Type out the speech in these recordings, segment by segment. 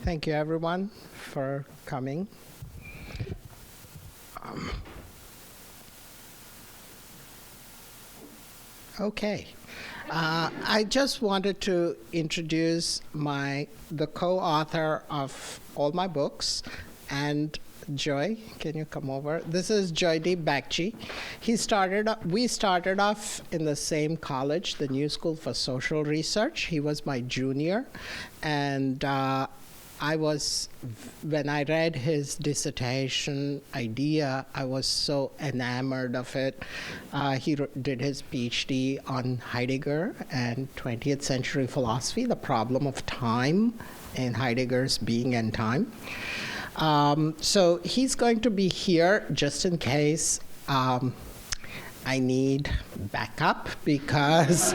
Thank you, everyone, for coming. Okay. I just wanted to introduce the co-author of all my books, and Joy, can you come over? This is Joydeep Bagchi. We started off in the same college, the New School for Social Research. He was my junior, and when I read his dissertation idea, I was so enamored of it. He did his PhD on Heidegger and 20th century philosophy, the problem of time in Heidegger's Being and Time. So he's going to be here just in case I need backup because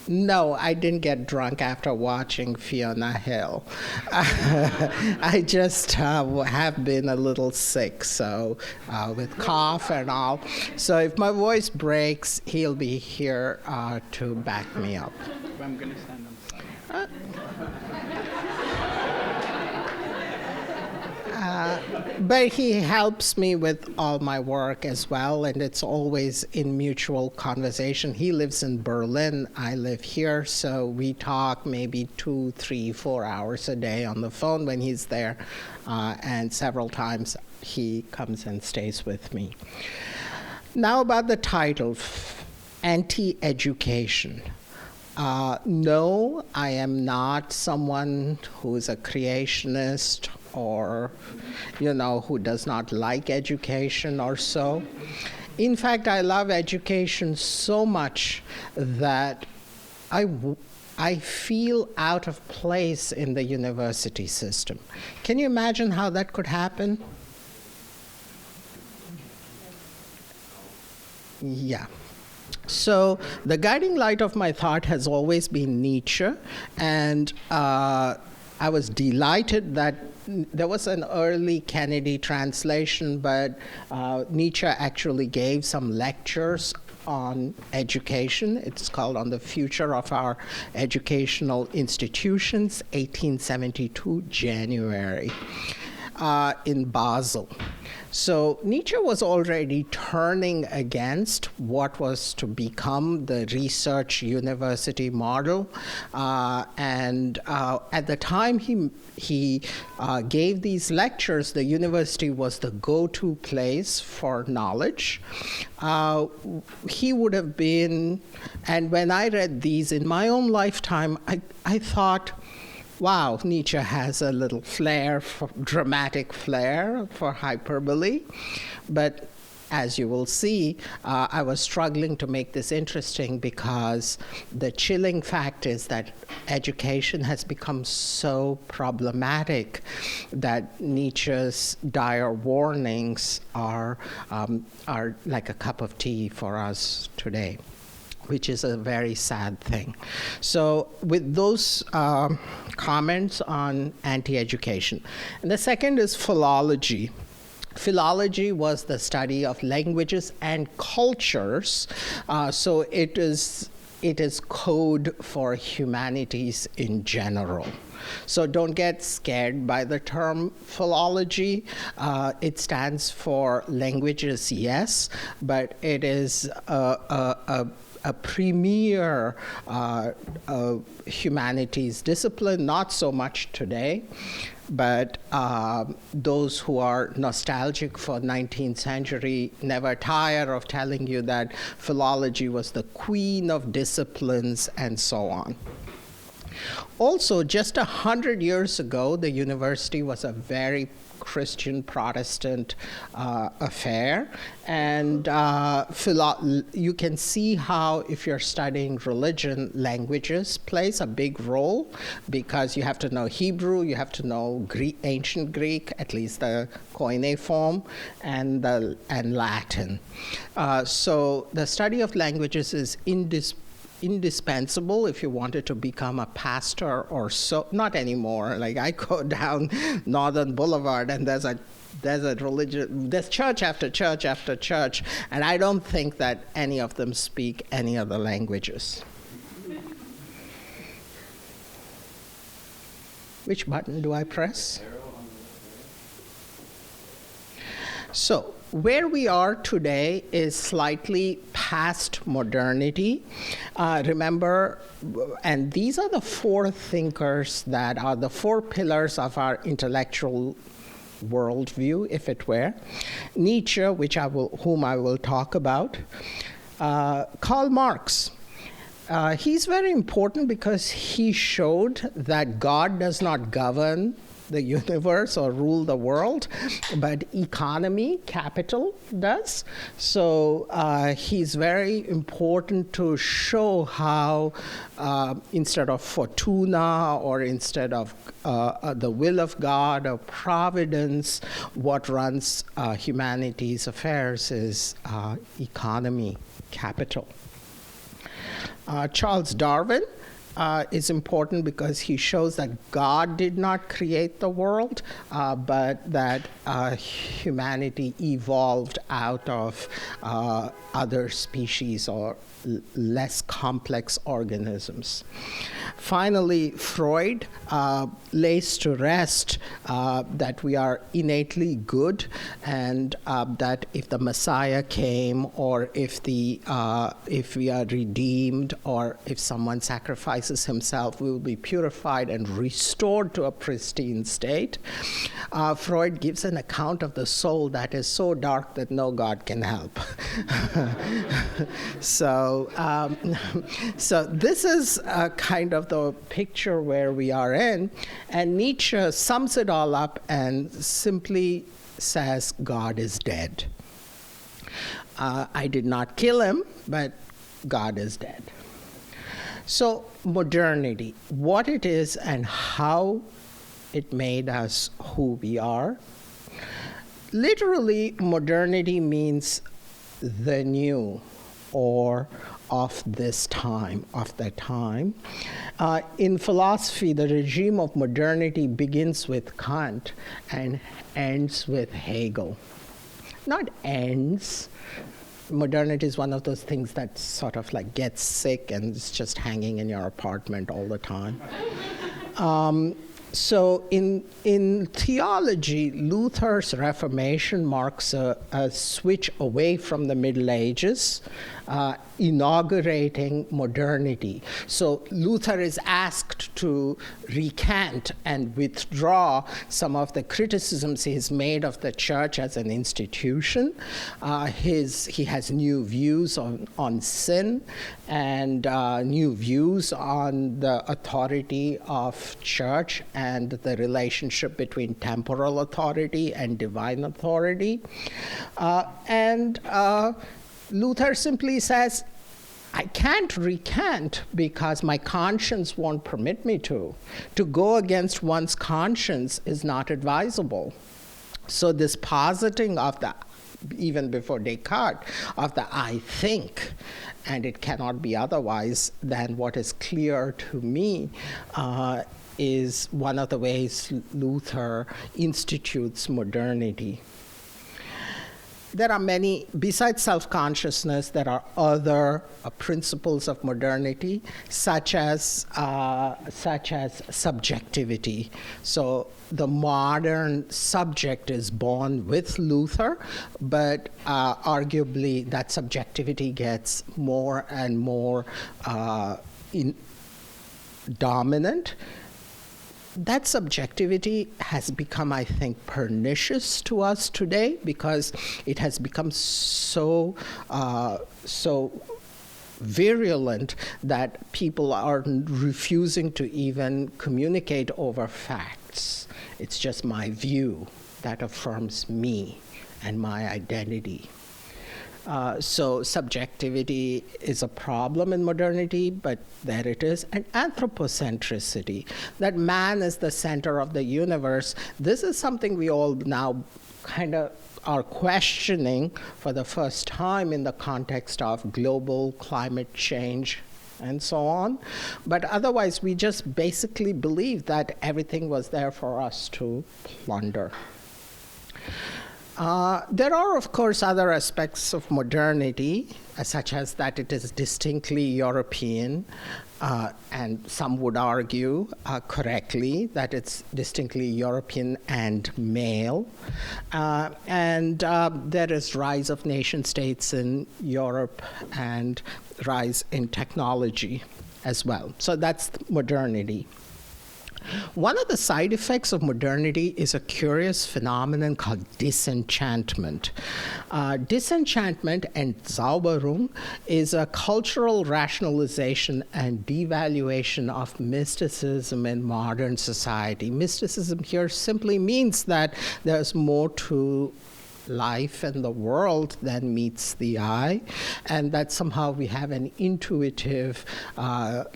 no, I didn't get drunk after watching Fiona Hill. I just have been a little sick, so with cough and all. So if my voice breaks, he'll be here to back me up. I'm going to stand on the side. But he helps me with all my work as well, and it's always in mutual conversation. He lives in Berlin, I live here, so we talk maybe 2, 3, 4 hours a day on the phone when he's there, and several times he comes and stays with me. Now about the title, Anti-Education. No, I am not someone who is a creationist or, who does not like education or so. In fact, I love education so much that I feel out of place in the university system. Can you imagine how that could happen? Yeah. So the guiding light of my thought has always been Nietzsche, and I was delighted that there was an early Kennedy translation, but Nietzsche actually gave some lectures on education. It's called On the Future of Our Educational Institutions, 1872, January, in Basel. So Nietzsche was already turning against what was to become the research university model. And at the time he gave these lectures, the university was the go-to place for knowledge. He would have been, and when I read these in my own lifetime, I thought, wow, Nietzsche has a little dramatic flair for hyperbole. But as you will see, I was struggling to make this interesting because the chilling fact is that education has become so problematic that Nietzsche's dire warnings are like a cup of tea for us today, which is a very sad thing. So with those comments on anti-education. And the second is philology. Philology was the study of languages and cultures. So it is code for humanities in general. So don't get scared by the term philology. It stands for languages, yes, but it is a premier humanities discipline, not so much today, but those who are nostalgic for 19th century never tire of telling you that philology was the queen of disciplines and so on. Also, just 100 years ago, the university was a very Christian Protestant affair, and you can see how, if you're studying religion, languages plays a big role, because you have to know Hebrew, you have to know ancient Greek, at least the Koine form, and Latin. So the study of languages is indispensable if you wanted to become a pastor or so. Not anymore. Like, I go down Northern Boulevard and there's church after church after church, and I don't think that any of them speak any other languages. Which button do I press? So, where we are today is slightly past modernity. Remember, and these are the four thinkers that are the four pillars of our intellectual worldview, if it were. Nietzsche, whom I will talk about. Karl Marx. He's very important because he showed that God does not govern the universe or rule the world, but economy, capital does. So he's very important to show how instead of fortuna or instead of the will of God or providence, what runs humanity's affairs is economy, capital. Charles Darwin is important because he shows that God did not create the world, but that humanity evolved out of other species or less complex organisms. Finally, Freud lays to rest that we are innately good, and that if the Messiah came, or if we are redeemed, or if someone sacrifices himself, we will be purified and restored to a pristine state. Freud gives an account of the soul that is so dark that no God can help. So this is kind of the picture where we are in, and Nietzsche sums it all up and simply says God is dead. I did not kill him, but God is dead. So modernity, what it is and how it made us who we are. Literally, modernity means the new, or of this time, of that time. In philosophy, the regime of modernity begins with Kant and ends with Hegel. Not ends. Modernity is one of those things that sort of like gets sick and it's just hanging in your apartment all the time. So in theology, Luther's Reformation marks a switch away from the Middle Ages, inaugurating modernity. So Luther is asked to recant and withdraw some of the criticisms he's made of the church as an institution. He has new views on sin and new views on the authority of church and the relationship between temporal authority and divine authority. Luther simply says, I can't recant because my conscience won't permit me to. To go against one's conscience is not advisable. So this positing of the, even before Descartes, of the I think, and it cannot be otherwise than what is clear to me, is one of the ways Luther institutes modernity. There are many, besides self-consciousness, there are other principles of modernity, such as subjectivity. So the modern subject is born with Luther, but arguably that subjectivity gets more and more dominant. That subjectivity has become, I think, pernicious to us today because it has become so virulent that people are refusing to even communicate over facts. It's just my view that affirms me and my identity. So subjectivity is a problem in modernity, but there it is. And anthropocentricity, that man is the center of the universe. This is something we all now kind of are questioning for the first time in the context of global climate change and so on. But otherwise, we just basically believe that everything was there for us to plunder. There are, of course, other aspects of modernity, such as that it is distinctly European, and some would argue correctly that it's distinctly European and male. And there is rise of nation states in Europe and rise in technology as well. So that's modernity. One of the side effects of modernity is a curious phenomenon called disenchantment. Disenchantment and Zauberung is a cultural rationalization and devaluation of mysticism in modern society. Mysticism here simply means that there's more to life and the world than meets the eye, and that somehow we have an intuitive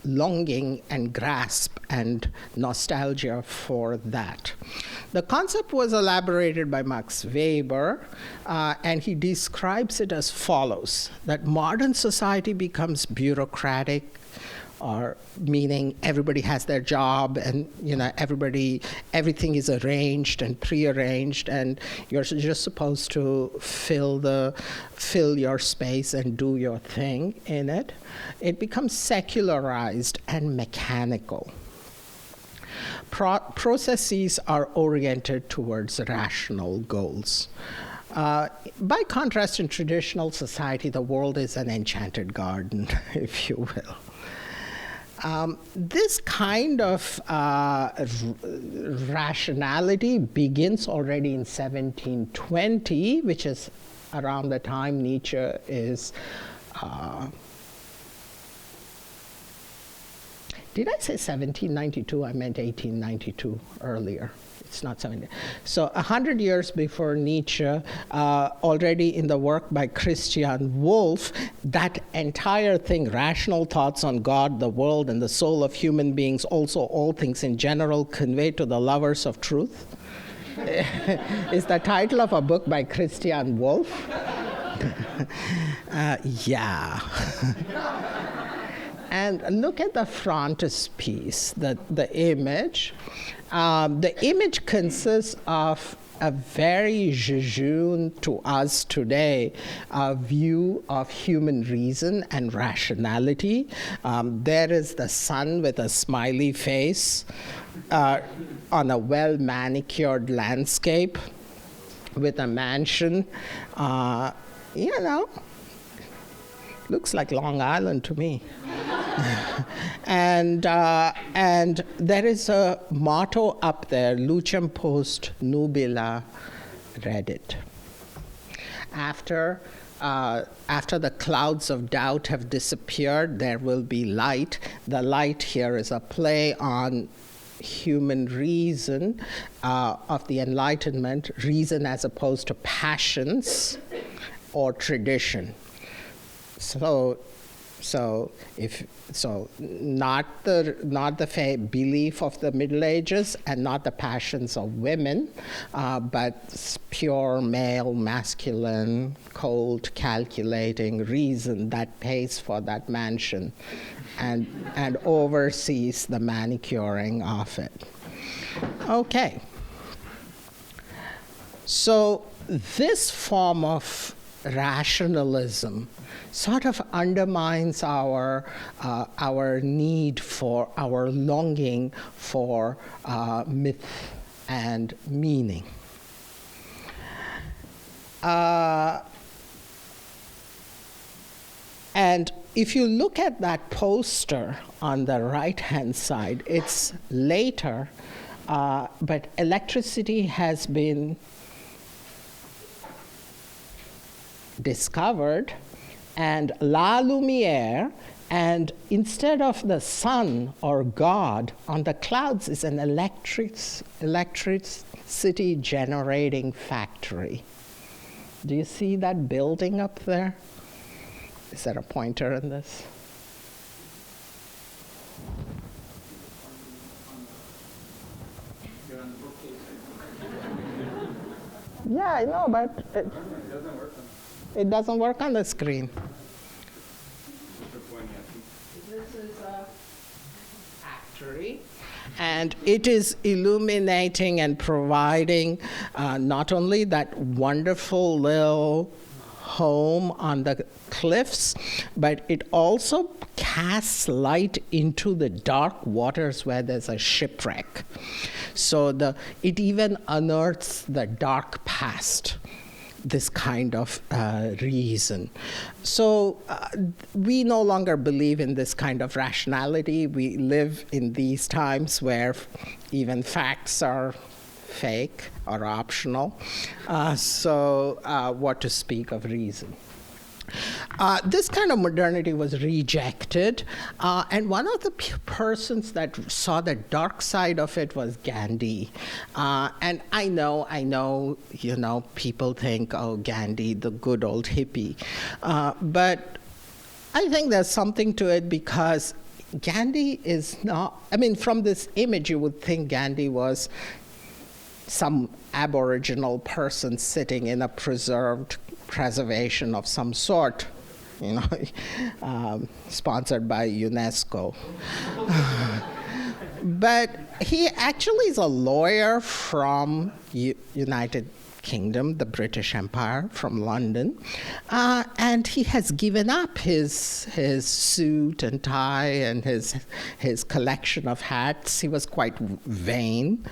longing and grasp and nostalgia for that. The concept was elaborated by Max Weber, and he describes it as follows: that modern society becomes bureaucratic, or meaning everybody has their job, and everything is arranged and prearranged, and you're just supposed to fill your space and do your thing in it. It becomes secularized and mechanical. Processes are oriented towards rational goals. By contrast, in traditional society, the world is an enchanted garden, if you will. This kind of rationality begins already in 1720, which is around the time Nietzsche is. Did I say 1792? I meant 1892 earlier. It's not 70. So 100 years before Nietzsche, already in the work by Christian Wolff, that entire thing, rational thoughts on God, the world, and the soul of human beings, also all things in general, conveyed to the lovers of truth, is the title of a book by Christian Wolff. Yeah. And look at the frontispiece, the image. The image consists of a very jejune to us today view of human reason and rationality. There is the sun with a smiley face on a well-manicured landscape with a mansion. Looks like Long Island to me. And there is a motto up there, Lucem post nubila reddit. After the clouds of doubt have disappeared, there will be light. The light here is a play on human reason of the Enlightenment, reason as opposed to passions or tradition. So not the belief of the Middle Ages and not the passions of women, but pure male, masculine, cold, calculating reason that pays for that mansion and oversees the manicuring of it. Okay. So this form of rationalism sort of undermines our need for, our longing for myth and meaning. And if you look at that poster on the right-hand side, it's later, but electricity has been discovered, and la lumière, and instead of the sun or God, on the clouds is an electricity generating factory. Do you see that building up there? Is there a pointer in this? Yeah, I know, but it doesn't work on the screen. This is a factory, And it is illuminating and providing not only that wonderful little home on the cliffs, but it also casts light into the dark waters where there's a shipwreck. So it even unearths the dark past, this kind of reason. So we no longer believe in this kind of rationality. We live in these times where even facts are fake or optional. So what to speak of reason? This kind of modernity was rejected, and one of the persons that saw the dark side of it was Gandhi. And I know, people think, oh, Gandhi, the good old hippie. But I think there's something to it, because Gandhi is not, from this image, you would think Gandhi was some aboriginal person sitting in a preservation of some sort, sponsored by UNESCO. But he actually is a lawyer from United Kingdom, the British Empire, from London, and he has given up his suit and tie and his collection of hats. He was quite vain,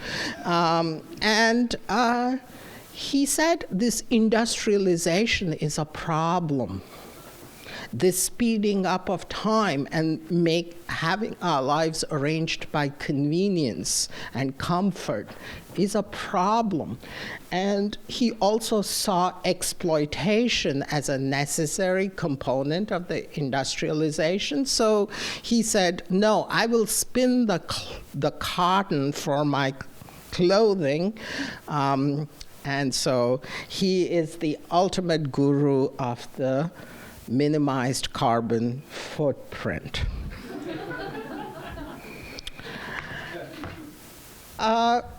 and he said this industrialization is a problem. This speeding up of time and having our lives arranged by convenience and comfort is a problem. And he also saw exploitation as a necessary component of the industrialization. So he said, no, I will spin the cotton for my clothing. And so he is the ultimate guru of the minimized carbon footprint.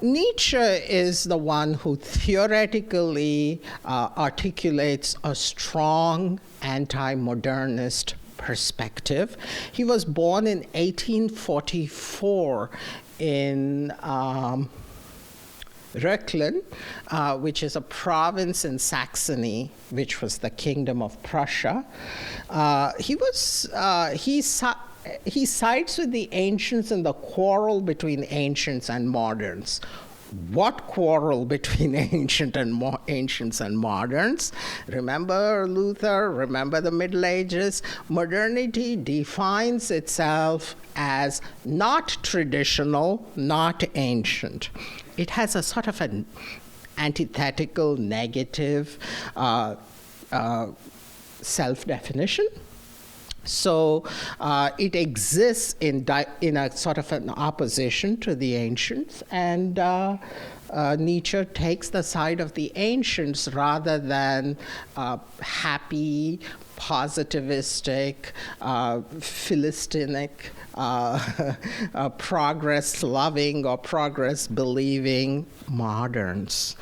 Nietzsche is the one who theoretically articulates a strong anti-modernist perspective. He was born in 1844 in Röchlin, which is a province in Saxony, which was the Kingdom of Prussia. He sides with the ancients in the quarrel between ancients and moderns. What quarrel between ancients and moderns? Remember Luther, remember the Middle Ages? Modernity defines itself as not traditional, not ancient. It has a sort of an antithetical, negative self-definition. So it exists in a sort of an opposition to the ancients, and Nietzsche takes the side of the ancients rather than happy, positivistic, Philistinic, progress-loving or progress-believing moderns.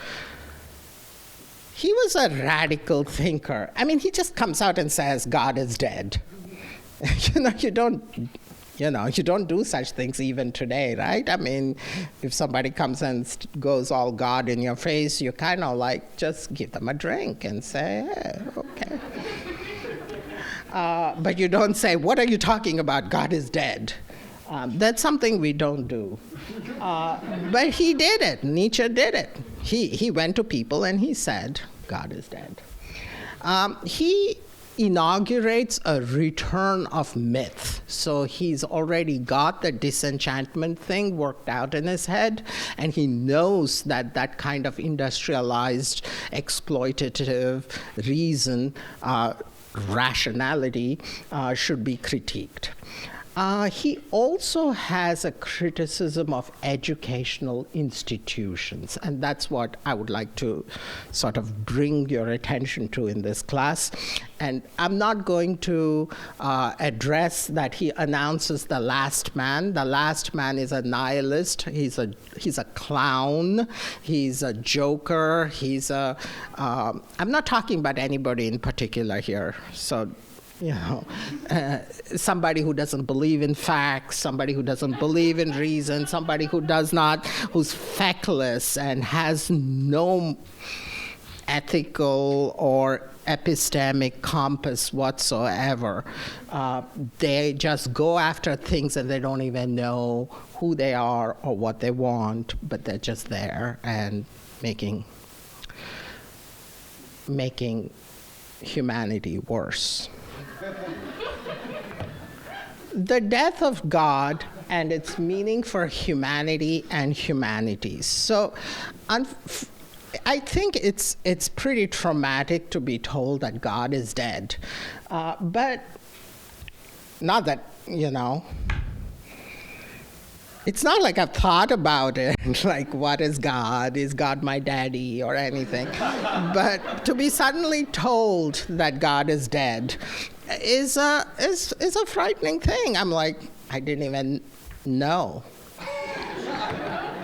He was a radical thinker. He just comes out and says, God is dead. You don't do such things even today, right? If somebody comes and goes all God in your face, you kind of just give them a drink and say, hey, okay. But you don't say, what are you talking about? God is dead. That's something we don't do. But he did it. Nietzsche did it. He went to people and he said, God is dead. He inaugurates a return of myth. So he's already got the disenchantment thing worked out in his head, and he knows that that kind of industrialized, exploitative reason, rationality, should be critiqued. He also has a criticism of educational institutions, and that's what I would like to sort of bring your attention to in this class. And I'm not going to address that he announces the last man. The last man is a nihilist. He's a clown. He's a joker. I'm not talking about anybody in particular here. So Somebody who doesn't believe in facts, somebody who doesn't believe in reason, somebody who's feckless and has no ethical or epistemic compass whatsoever. They just go after things and they don't even know who they are or what they want, but they're just there and making humanity worse. The death of God and its meaning for humanity and humanities. So I think it's pretty traumatic to be told that God is dead. But not that, it's not like I've thought about it, like, what is God? Is God my daddy or anything? But to be suddenly told that God is dead is a frightening thing. I'm like, I didn't even know.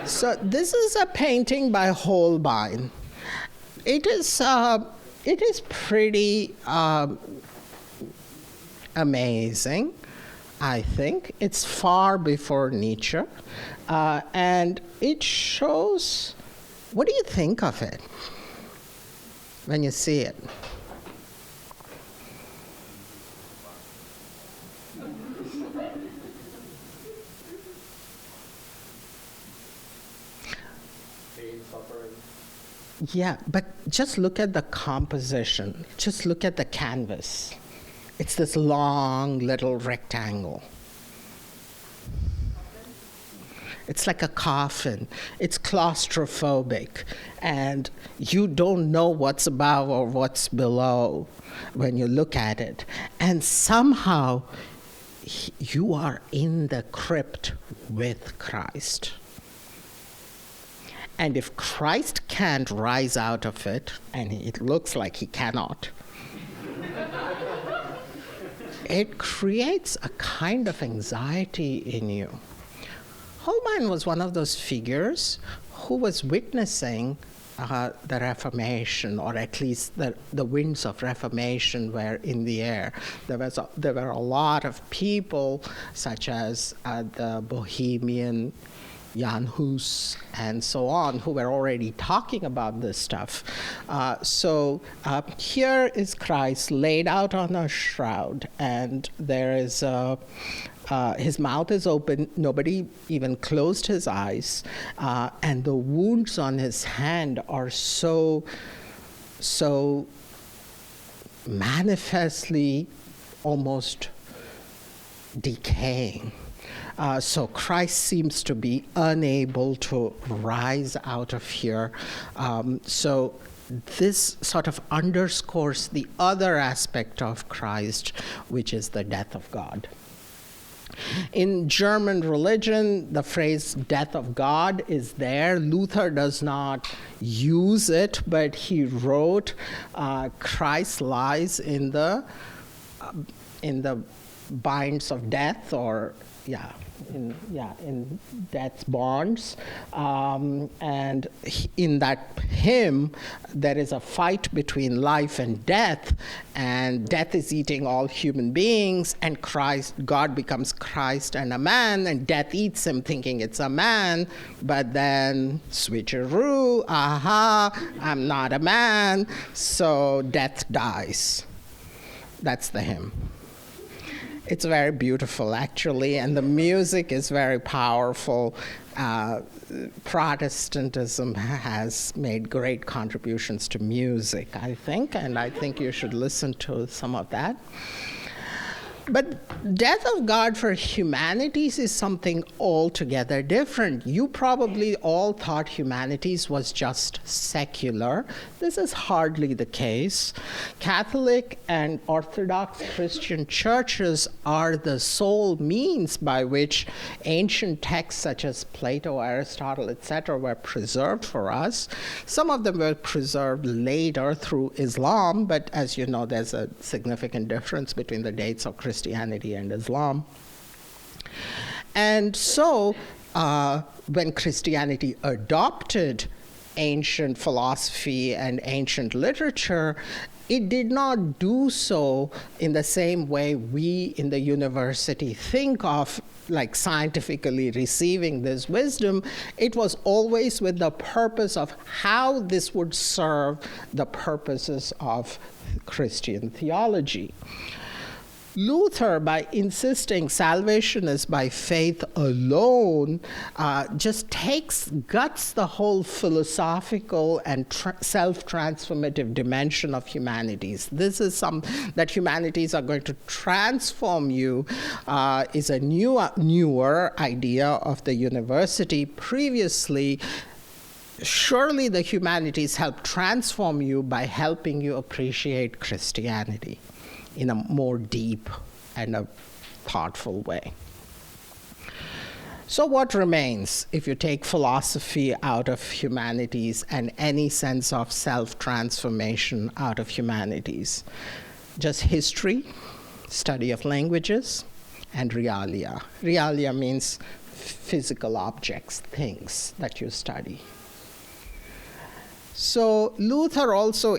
So this is a painting by Holbein. It is pretty amazing. I think it's far before Nietzsche, and it shows. What do you think of it when you see it? Yeah, but just look at the composition. Just look at the canvas. It's this long little rectangle. It's like a coffin. It's claustrophobic. And you don't know what's above or what's below when you look at it. And somehow you are in the crypt with Christ. And if Christ can't rise out of it, and it looks like he cannot, it creates a kind of anxiety in you. Holbein was one of those figures who was witnessing the Reformation, or at least the winds of Reformation were in the air. There were a lot of people, such as the Bohemian Jan Hus and so on, who were already talking about this stuff. So here is Christ laid out on a shroud, and there is his mouth is open. Nobody even closed his eyes, and the wounds on his hand are so manifestly almost decaying. So Christ seems to be unable to rise out of here. So this sort of underscores the other aspect of Christ, which is the death of God. In German religion, the phrase death of God is there. Luther does not use it, but he wrote, Christ lies in the binds of death, or in death's bonds, and in that hymn there is a fight between life and death is eating all human beings, and God becomes Christ and a man, and death eats him thinking it's a man, but then switcheroo, I'm not a man, so death dies. That's the hymn. It's very beautiful, actually, and the music is very powerful. Protestantism has made great contributions to music, I think, and I think you should listen to some of that. But death of God for humanities is something altogether different. You probably all thought humanities was just secular. This is hardly the case. Catholic and Orthodox Christian churches are the sole means by which ancient texts such as Plato, Aristotle, etc. were preserved for us. Some of them were preserved later through Islam, but as you know, there's a significant difference between the dates of Christianity and Islam. And so when Christianity adopted ancient philosophy and ancient literature, it did not do so in the same way we in the university think of, like scientifically receiving this wisdom. It was always with the purpose of how this would serve the purposes of Christian theology. Luther, by insisting salvation is by faith alone, just guts the whole philosophical and self-transformative dimension of humanities. This is that humanities are going to transform you, is a newer idea of the university. Previously, surely the humanities help transform you by helping you appreciate Christianity in a more deep and a thoughtful way. So what remains if you take philosophy out of humanities and any sense of self-transformation out of humanities? Just history, study of languages, and realia. Realia means physical objects, things that you study. So Luther also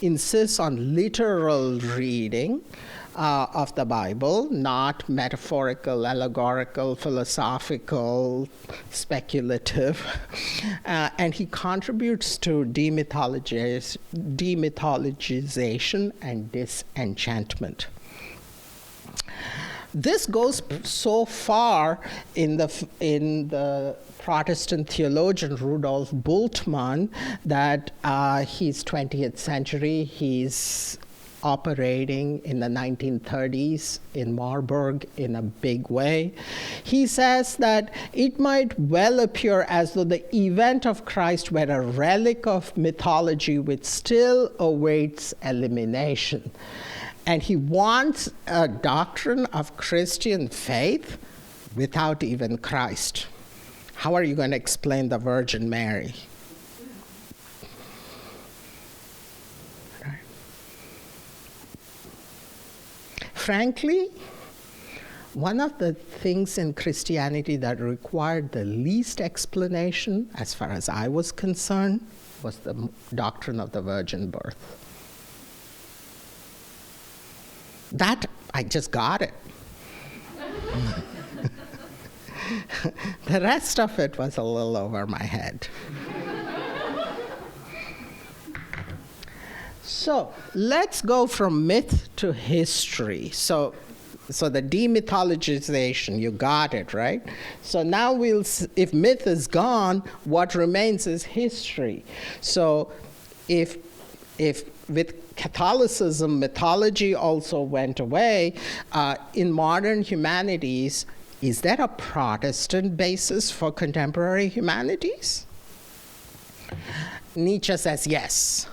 insists on literal reading of the Bible, not metaphorical, allegorical, philosophical, speculative. And he contributes to demythologization and disenchantment. This goes so far in the Protestant theologian Rudolf Bultmann that he's 20th century. He's operating in the 1930s in Marburg in a big way. He says that it might well appear as though the event of Christ were a relic of mythology which still awaits elimination. And he wants a doctrine of Christian faith without even Christ. How are you going to explain the Virgin Mary? Right. Frankly, one of the things in Christianity that required the least explanation, as far as I was concerned, was the doctrine of the virgin birth. That, I just got it. The rest of it was a little over my head. So let's go from myth to history. So the demythologization, you got it, right? So now if myth is gone, what remains is history. So if with Catholicism, mythology also went away, in modern humanities, is there a Protestant basis for contemporary humanities? Nietzsche says yes.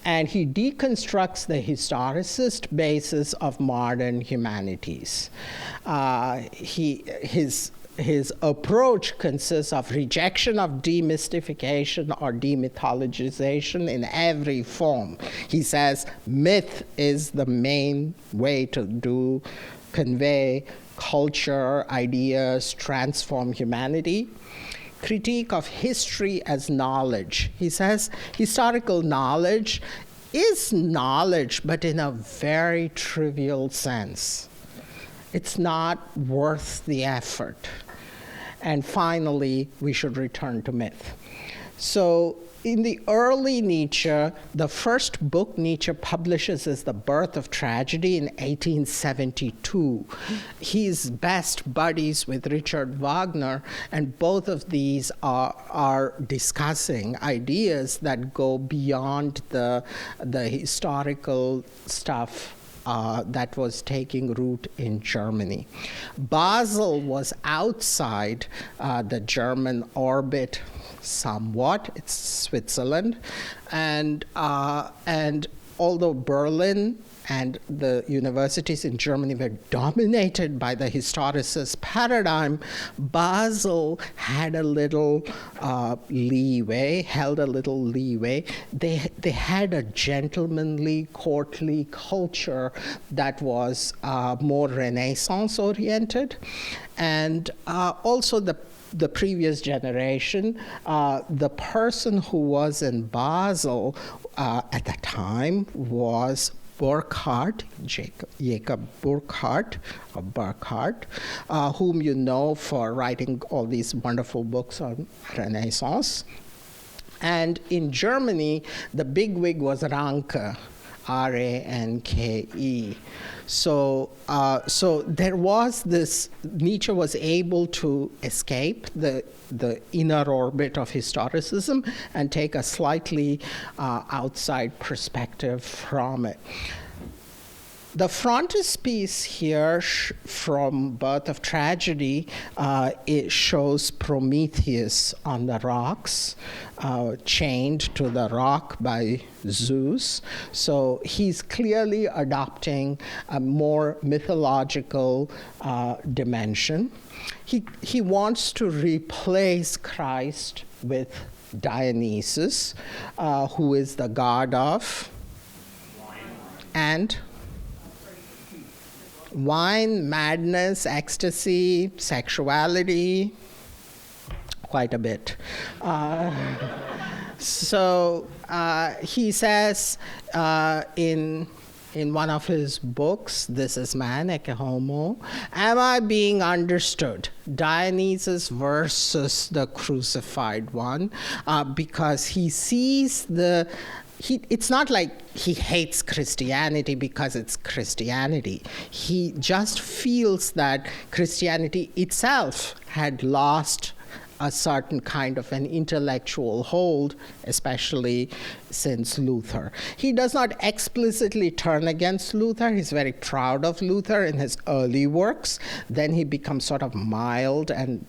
And he deconstructs the historicist basis of modern humanities. His approach consists of rejection of demystification or demythologization in every form. He says myth is the main way to convey culture, ideas, transform humanity. Critique of history as knowledge. He says historical knowledge is knowledge, but in a very trivial sense. It's not worth the effort. And finally, we should return to myth. So in the early Nietzsche, the first book Nietzsche publishes is The Birth of Tragedy in 1872. He's best buddies with Richard Wagner, and both of these are discussing ideas that go beyond the historical stuff that was taking root in Germany. Basel was outside the German orbit somewhat. It's Switzerland. And although Berlin and the universities in Germany were dominated by the historicist paradigm, Basel had a little leeway, held a little leeway. They had a gentlemanly, courtly culture that was more Renaissance-oriented. And also the previous generation, the person who was in Basel at the time was Burckhardt, Jacob Burckhardt, or Burckhardt, whom you know for writing all these wonderful books on Renaissance. And in Germany, the bigwig was Ranke, Ranke. So there was this, Nietzsche was able to escape the inner orbit of historicism and take a slightly outside perspective from it. The frontispiece here from Birth of Tragedy, it shows Prometheus on the rocks, chained to the rock by Zeus. So he's clearly adopting a more mythological dimension. He wants to replace Christ with Dionysus, who is the god of and wine, madness, ecstasy, sexuality, quite a bit. So he says in one of his books, This is Man, Ecce Homo, am I being understood? Dionysus versus the crucified one, because he sees it's not like he hates Christianity because it's Christianity. He just feels that Christianity itself had lost a certain kind of an intellectual hold, especially since Luther. He does not explicitly turn against Luther. He's very proud of Luther in his early works. Then he becomes sort of mild and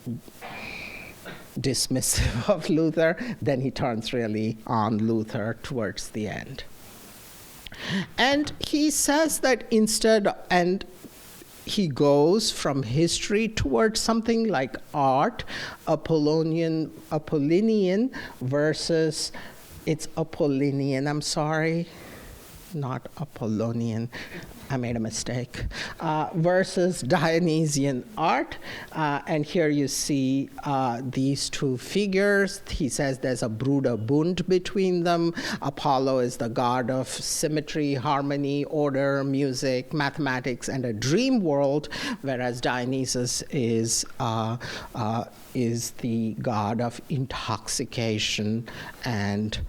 dismissive of Luther. Then he turns really on Luther towards the end. And he says that instead, and he goes from history towards something like art, Apollonian versus, it's Apollonian, I'm sorry, not Apollonian. I made a mistake, versus Dionysian art. And here you see these two figures. He says there's a Bruder Bund between them. Apollo is the god of symmetry, harmony, order, music, mathematics, and a dream world, whereas Dionysus is the god of intoxication and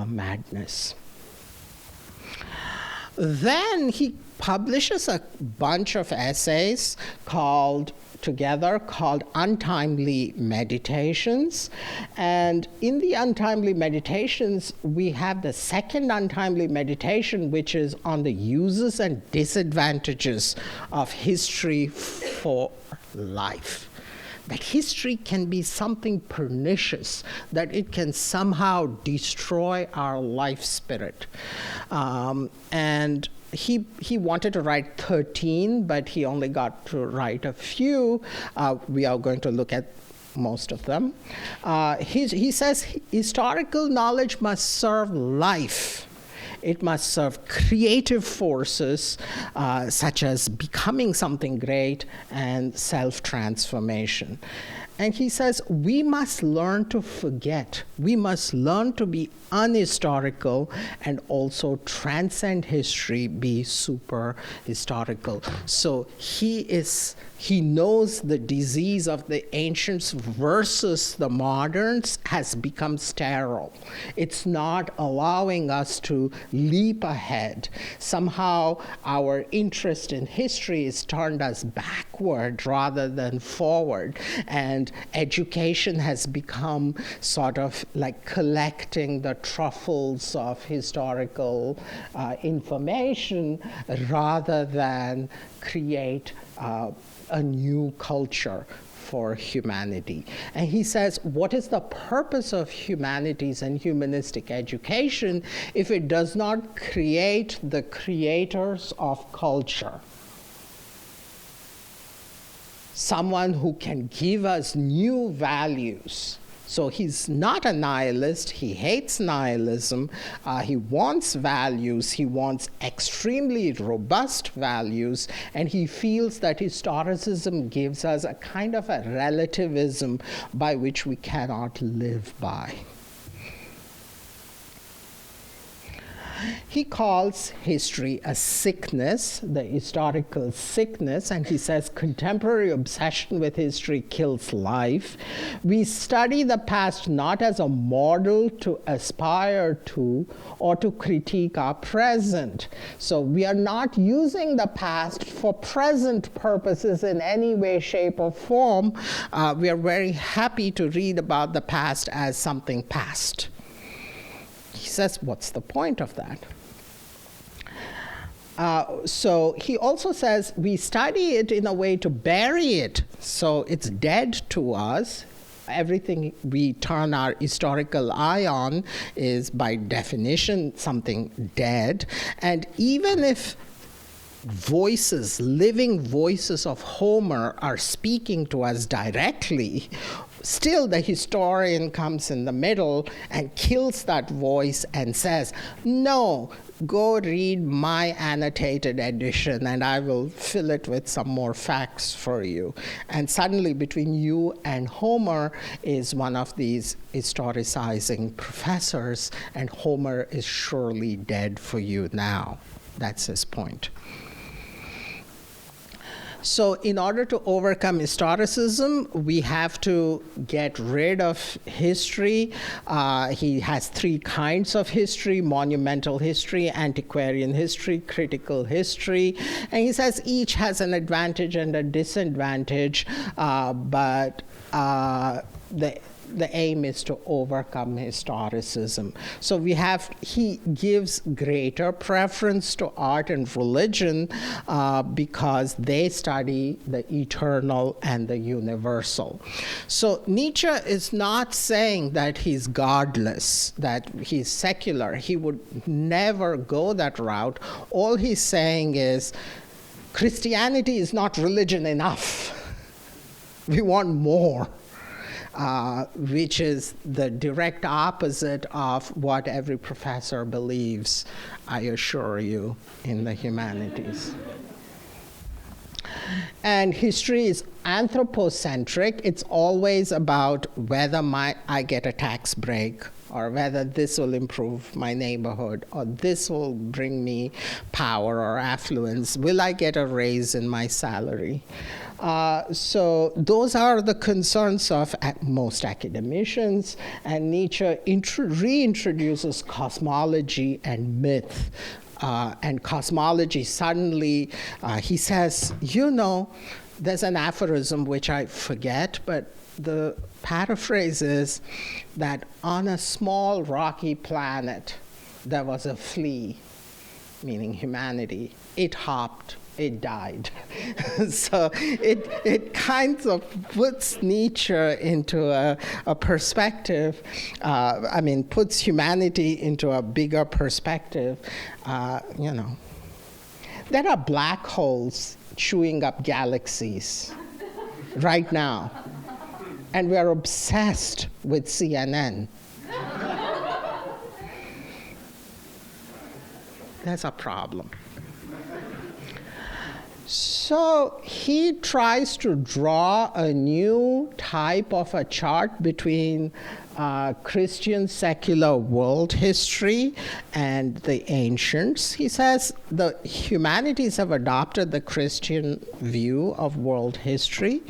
madness. Then he publishes a bunch of essays together called Untimely Meditations. And in the Untimely Meditations, we have the second untimely meditation, which is on the uses and disadvantages of history for life. That history can be something pernicious, that it can somehow destroy our life spirit. And he wanted to write 13, but he only got to write a few. We are going to look at most of them. He says historical knowledge must serve life. It must serve creative forces such as becoming something great and self-transformation. And he says we must learn to forget. We must learn to be unhistorical and also transcend history, be super historical. So he knows the disease of the ancients versus the moderns has become sterile. It's not allowing us to leap ahead. Somehow our interest in history has turned us backward rather than forward. And education has become sort of like collecting the truffles of historical information rather than create a new culture for humanity. And he says, what is the purpose of humanities and humanistic education if it does not create the creators of culture? Someone who can give us new values. So he's not a nihilist. He hates nihilism. He wants values. He wants extremely robust values. And he feels that historicism gives us a kind of a relativism by which we cannot live by. He calls history a sickness, the historical sickness, and he says contemporary obsession with history kills life. We study the past not as a model to aspire to or to critique our present. So we are not using the past for present purposes in any way, shape, or form. We are very happy to read about the past as something past. He says, what's the point of that? So he also says we study it in a way to bury it, so it's dead to us. Everything we turn our historical eye on is by definition something dead. And even if voices, living voices of Homer are speaking to us directly, still the historian comes in the middle and kills that voice and says, no, go read my annotated edition and I will fill it with some more facts for you. And suddenly between you and Homer is one of these historicizing professors, and Homer is surely dead for you now. That's his point. So in order to overcome historicism, we have to get rid of history. He has three kinds of history: monumental history, antiquarian history, critical history. And he says each has an advantage and a disadvantage, but the aim is to overcome historicism. So he gives greater preference to art and religion because they study the eternal and the universal. So Nietzsche is not saying that he's godless, that he's secular. He would never go that route. All he's saying is Christianity is not religion enough. We want more. Which is the direct opposite of what every professor believes, I assure you, in the humanities. And history is anthropocentric. It's always about whether I get a tax break, or whether this will improve my neighborhood, or this will bring me power or affluence. Will I get a raise in my salary? So those are the concerns of most academicians, and Nietzsche reintroduces cosmology and myth. And cosmology suddenly, he says, there's an aphorism which I forget, but the paraphrase is that on a small rocky planet, there was a flea, meaning humanity. It hopped. It died. So it kind of puts Nietzsche into a perspective, puts humanity into a bigger perspective. There are black holes chewing up galaxies right now, and we are obsessed with CNN. That's a problem. So he tries to draw a new type of a chart between Christian secular world history and the ancients. He says the humanities have adopted the Christian view of world history.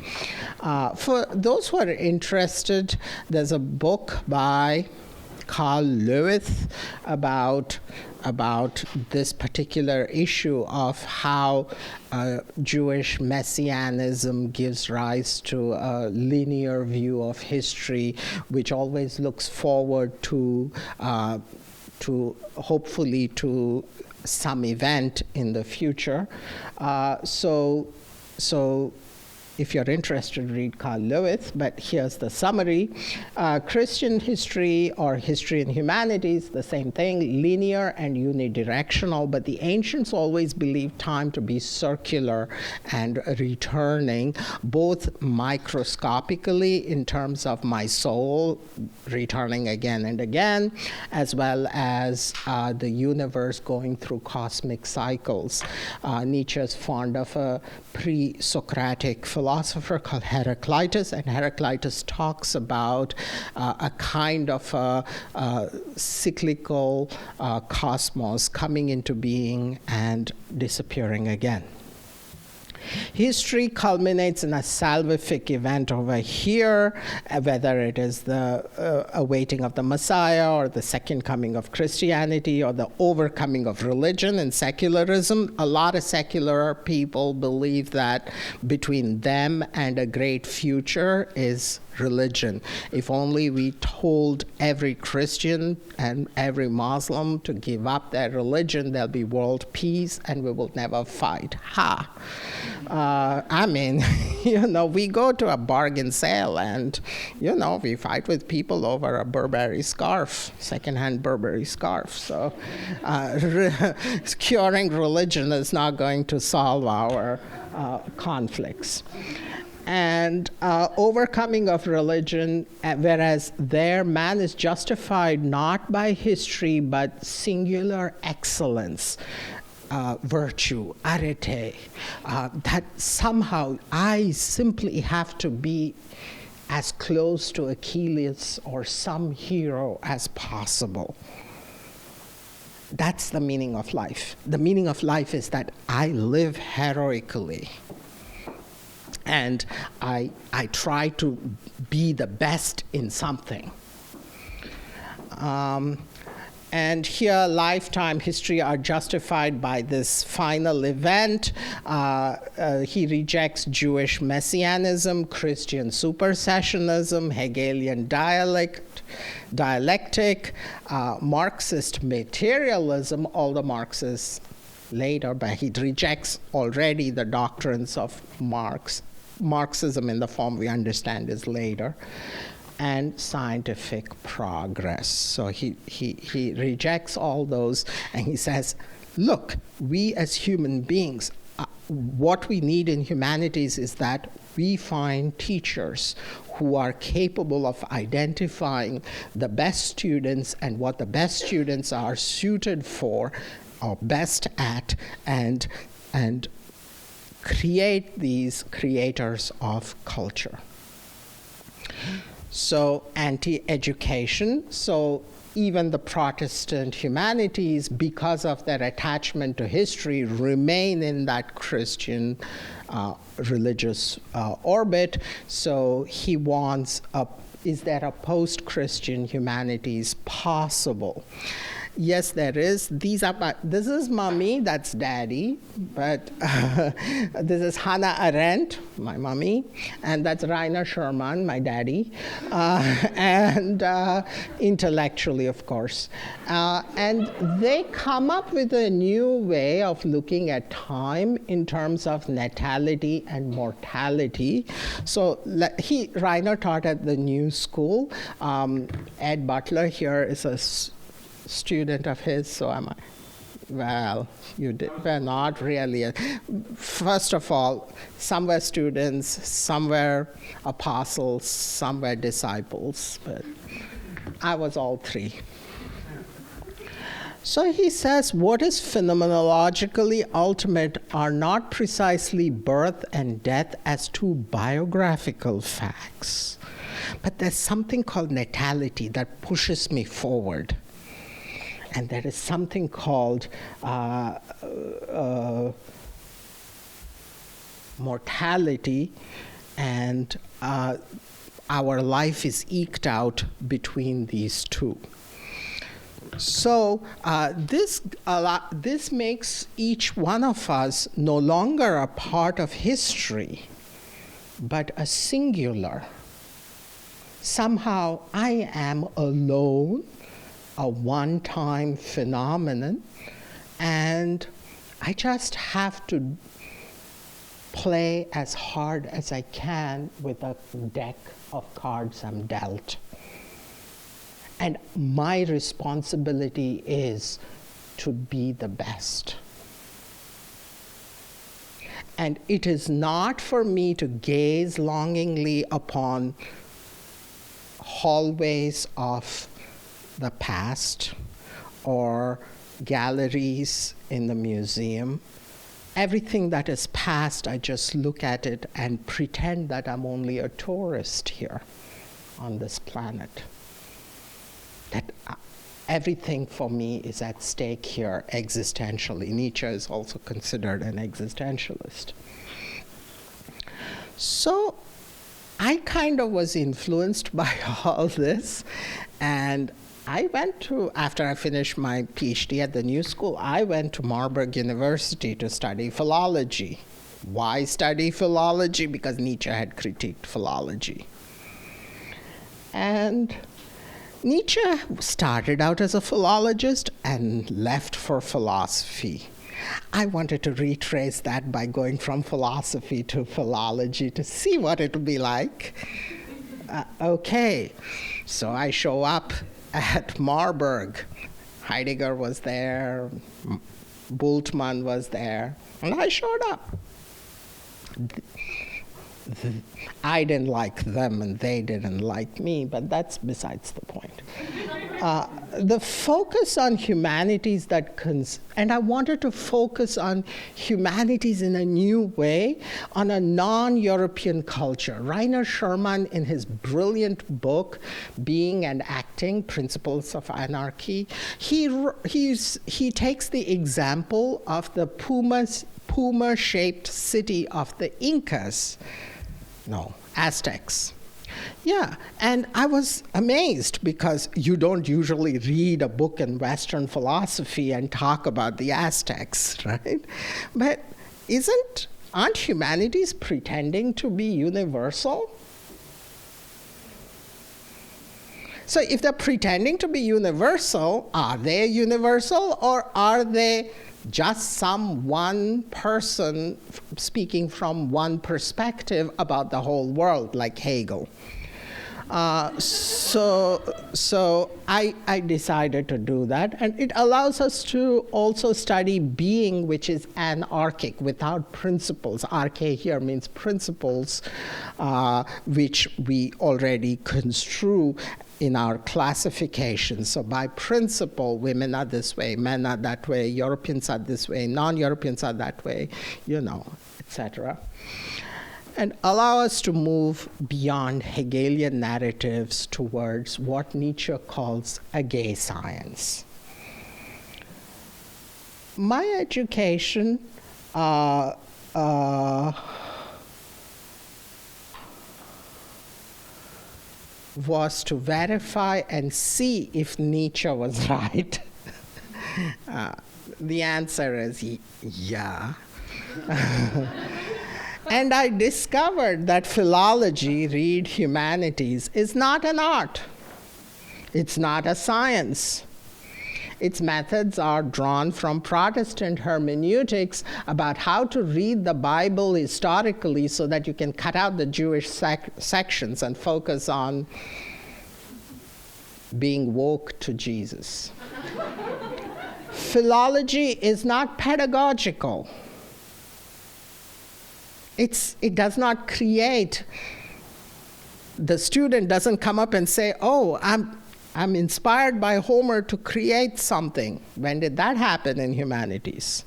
For those who are interested, there's a book by Carl Lewis about this particular issue of how Jewish messianism gives rise to a linear view of history, which always looks forward to hopefully to some event in the future. So if you're interested, read Carl Lewis, but here's the summary. Christian history or history and humanities, the same thing, linear and unidirectional, but the ancients always believed time to be circular and returning, both microscopically in terms of my soul returning again and again, as well as the universe going through cosmic cycles. Nietzsche is fond of a pre-Socratic philosophy philosopher called Heraclitus, and Heraclitus talks about a kind of a cyclical cosmos coming into being and disappearing again. History culminates in a salvific event over here, whether it is the awaiting of the Messiah or the second coming of Christianity or the overcoming of religion and secularism. A lot of secular people believe that between them and a great future is religion. If only we told every Christian and every Muslim to give up their religion, there'll be world peace and we will never fight. Ha! I mean, we go to a bargain sale and, we fight with people over a Burberry scarf, secondhand Burberry scarf. So curing religion is not going to solve our conflicts. And overcoming of religion, whereas there man is justified not by history but singular excellence, virtue, arete, that somehow I simply have to be as close to Achilles or some hero as possible. That's the meaning of life. The meaning of life is that I live heroically. And I try to be the best in something. And here, lifetime history are justified by this final event. He rejects Jewish messianism, Christian supersessionism, Hegelian dialectic, Marxist materialism, although Marx is later, but he rejects already the doctrines of Marx. Marxism in the form we understand is later, and scientific progress. So he rejects all those, and he says, look, we as human beings, what we need in humanities is that we find teachers who are capable of identifying the best students and what the best students are suited for or best at, and create these creators of culture. So anti-education, so even the Protestant humanities, because of their attachment to history, remain in that Christian religious orbit. So he wants is there a post-Christian humanities possible? Yes, there is. This is mommy, that's daddy, but this is Hannah Arendt, my mommy, and that's Rainer Sherman, my daddy, and intellectually, of course. And they come up with a new way of looking at time in terms of natality and mortality. So Rainer taught at the New School. Ed Butler here is a student of his, so am I. Well, you did. Well, not really. First of all, some were students, some were apostles, some were disciples, but I was all three. So he says, what is phenomenologically ultimate are not precisely birth and death as two biographical facts, but there's something called natality that pushes me forward. And there is something called mortality, and our life is eked out between these two. So this makes each one of us no longer a part of history, but a singular. Somehow I am alone, a one-time phenomenon, and I just have to play as hard as I can with a deck of cards I'm dealt. And my responsibility is to be the best. And it is not for me to gaze longingly upon hallways of the past or galleries in the museum everything that is past, I just look at it and pretend that I'm only a tourist here on this planet. That everything for me is at stake here existentially. Nietzsche is also considered an existentialist. So I kind of was influenced by all this, and I went to, after I finished my PhD at the New School, I went to Marburg University to study philology. Why study philology? Because Nietzsche had critiqued philology. And Nietzsche started out as a philologist and left for philosophy. I wanted to retrace that by going from philosophy to philology to see what it would be like. Okay, so I show up at Marburg. Heidegger was there, Bultmann was there, and I showed up. I didn't like them and they didn't like me, but that's besides the point. The focus on humanities and I wanted to focus on humanities in a new way, on a non-European culture. Rainer Sherman, in his brilliant book, Being and Acting, Principles of Anarchy, he takes the example of the puma-shaped city of the Aztecs. Yeah, and I was amazed because you don't usually read a book in Western philosophy and talk about the Aztecs, right? But aren't humanities pretending to be universal? So if they're pretending to be universal, are they universal, or are they just some one person speaking from one perspective about the whole world, like Hegel? So I decided to do that, and it allows us to also study being, which is anarchic, without principles. Arche here means principles, which we already construe in our classification. So by principle, women are this way, men are that way, Europeans are this way, non-Europeans are that way, etc. And allow us to move beyond Hegelian narratives towards what Nietzsche calls a gay science. My education was to verify and see if Nietzsche was right. The answer is yeah. And I discovered that philology, read humanities, is not an art. It's not a science. Its methods are drawn from Protestant hermeneutics about how to read the Bible historically so that you can cut out the Jewish sections and focus on being woke to Jesus. Philology is not pedagogical. It does not create. The student doesn't come up and say, oh, I'm inspired by Homer to create something. When did that happen in humanities?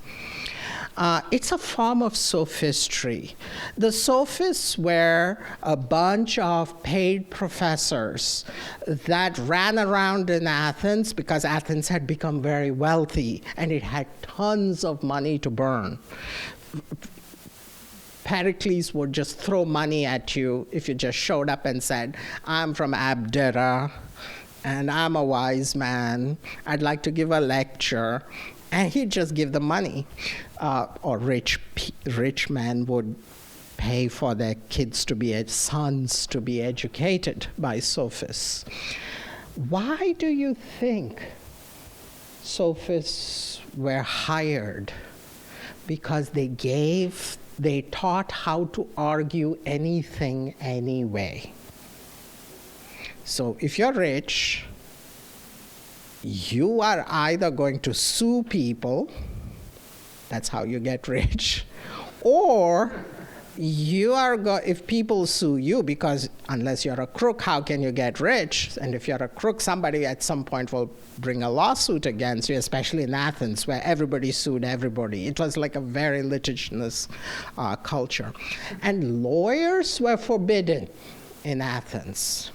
It's a form of sophistry. The sophists were a bunch of paid professors that ran around in Athens because Athens had become very wealthy and it had tons of money to burn. Pericles would just throw money at you if you just showed up and said, I'm from Abdera, and I'm a wise man. I'd like to give a lecture. And he'd just give the money. Or rich men would pay for their sons to be educated by sophists. Why do you think sophists were hired? Because they taught how to argue anything anyway. So if you're rich, you are either going to sue people, that's how you get rich, or if people sue you, because unless you're a crook, how can you get rich? And if you're a crook, somebody at some point will bring a lawsuit against you, especially in Athens, where everybody sued everybody. It was like a very litigious culture. And lawyers were forbidden in Athens.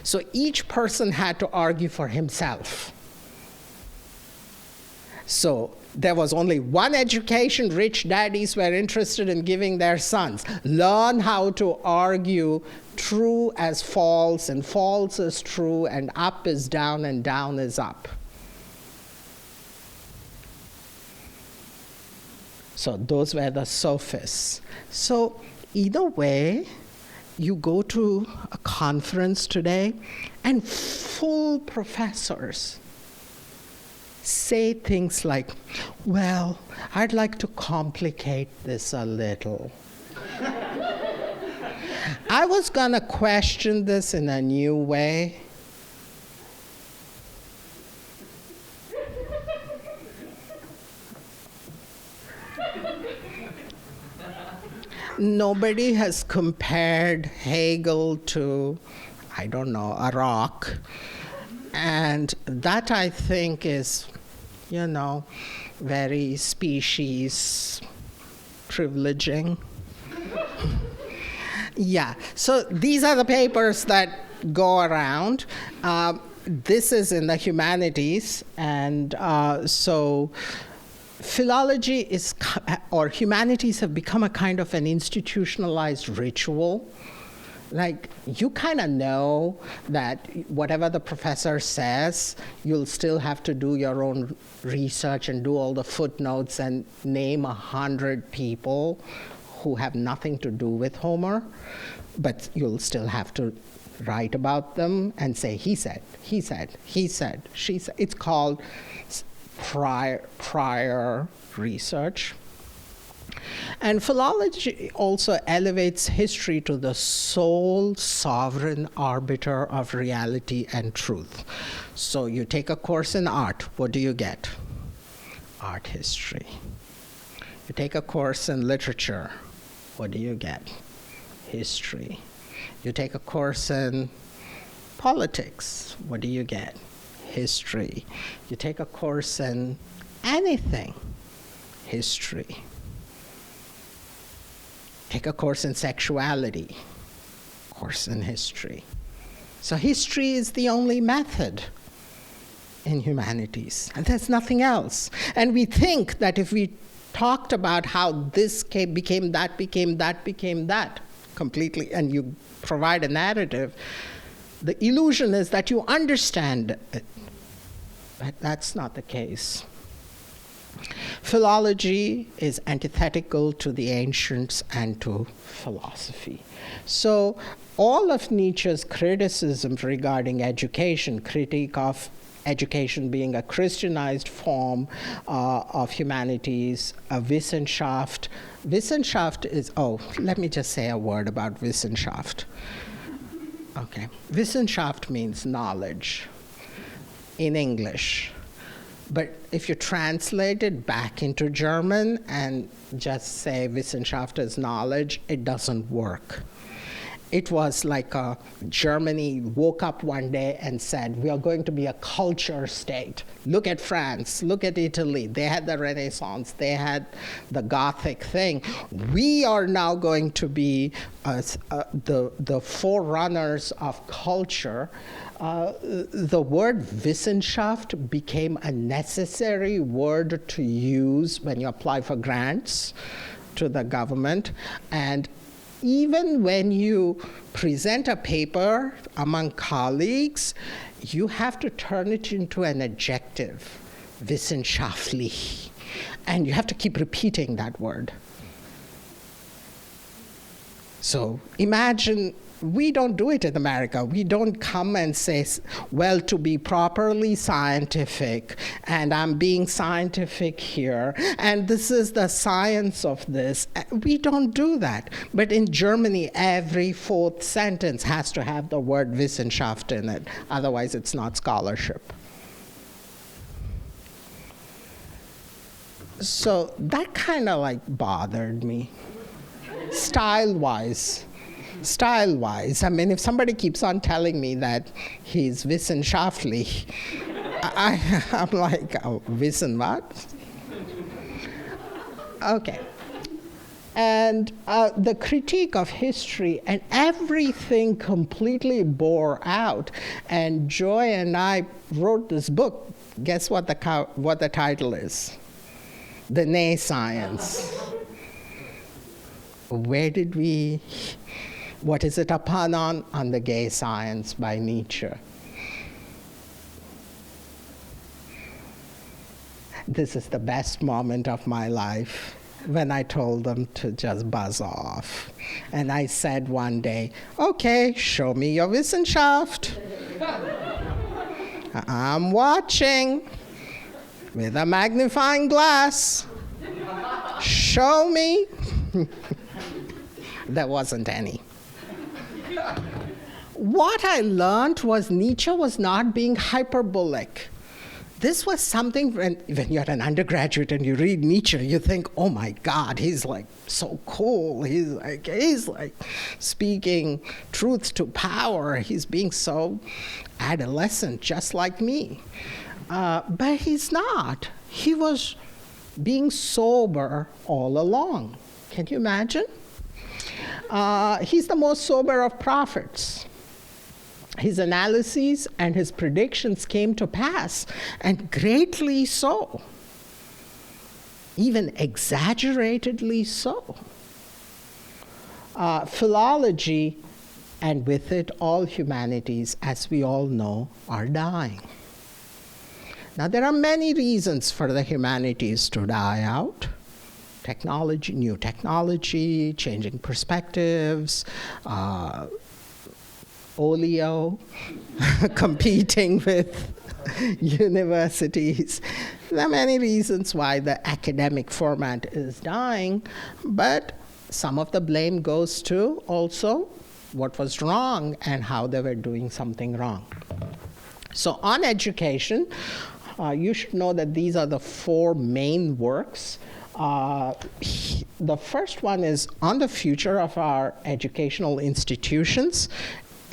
So each person had to argue for himself. So there was only one education rich daddies were interested in giving their sons. Learn how to argue true as false, and false is true, and up is down, and down is up. So those were the sophists. So either way, you go to a conference today, and full professors say things like, well, I'd like to complicate this a little. I was going to question this in a new way. Nobody has compared Hegel to, I don't know, a rock. And that, I think, is, very species privileging. Yeah, so these are the papers that go around. This is in the humanities, and so philology or humanities have become a kind of an institutionalized ritual. Like, you kind of know that whatever the professor says, you'll still have to do your own research and do all the footnotes and name 100 people who have nothing to do with Homer, but you'll still have to write about them and say, he said, he said, he said, she said. It's called prior research. And philology also elevates history to the sole sovereign arbiter of reality and truth. So you take a course in art, what do you get? Art history. You take a course in literature, what do you get? History. You take a course in politics, what do you get? History. You take a course in anything, history. Take a course in sexuality, course in history. So history is the only method in humanities, and there's nothing else. And we think that if we talked about how this became that completely, and you provide a narrative, the illusion is that you understand it. But that's not the case. Philology is antithetical to the ancients and to philosophy. So all of Nietzsche's criticisms regarding education, critique of education being a Christianized form of humanities, a Wissenschaft. Wissenschaft is, let me just say a word about Wissenschaft. Okay, Wissenschaft means knowledge in English. But if you translate it back into German and just say Wissenschaft is knowledge, it doesn't work. It was like Germany woke up one day and said, we are going to be a culture state. Look at France, look at Italy. They had the Renaissance, they had the Gothic thing. We are now going to be the forerunners of culture. The word Wissenschaft became a necessary word to use when you apply for grants to the government. And even when you present a paper among colleagues, you have to turn it into an adjective, wissenschaftlich. And you have to keep repeating that word. So imagine, we don't do it in America. We don't come and say, well, to be properly scientific, and I'm being scientific here, and this is the science of this. We don't do that. But in Germany, every fourth sentence has to have the word Wissenschaft in it. Otherwise, it's not scholarship. So that kind of bothered me. Style-wise, I mean, if somebody keeps on telling me that he's wissenschaftlich, I'm like, oh, wissen what? Okay. And the critique of history and everything completely bore out. And Joy and I wrote this book. Guess what the title is? The Nay Science. What is it upon on the Gay Science by Nietzsche? This is the best moment of my life, when I told them to just buzz off. And I said one day, okay, show me your Wissenschaft. I'm watching with a magnifying glass. Show me. There wasn't any. What I learned was Nietzsche was not being hyperbolic. This was something when you're an undergraduate and you read Nietzsche, you think, oh my God, he's like so cool. He's like speaking truth to power. He's being so adolescent, just like me. But he's not. He was being sober all along. Can you imagine? He's the most sober of prophets. His analyses and his predictions came to pass, and greatly so, even exaggeratedly so. Philology, and with it all humanities, as we all know, are dying. Now, there are many reasons for the humanities to die out. Technology, new technology, changing perspectives, Olio, competing with universities. There are many reasons why the academic format is dying, but some of the blame goes to also what was wrong and how they were doing something wrong. So on education, you should know that these are the 4 main works. The first one is on the future of our educational institutions.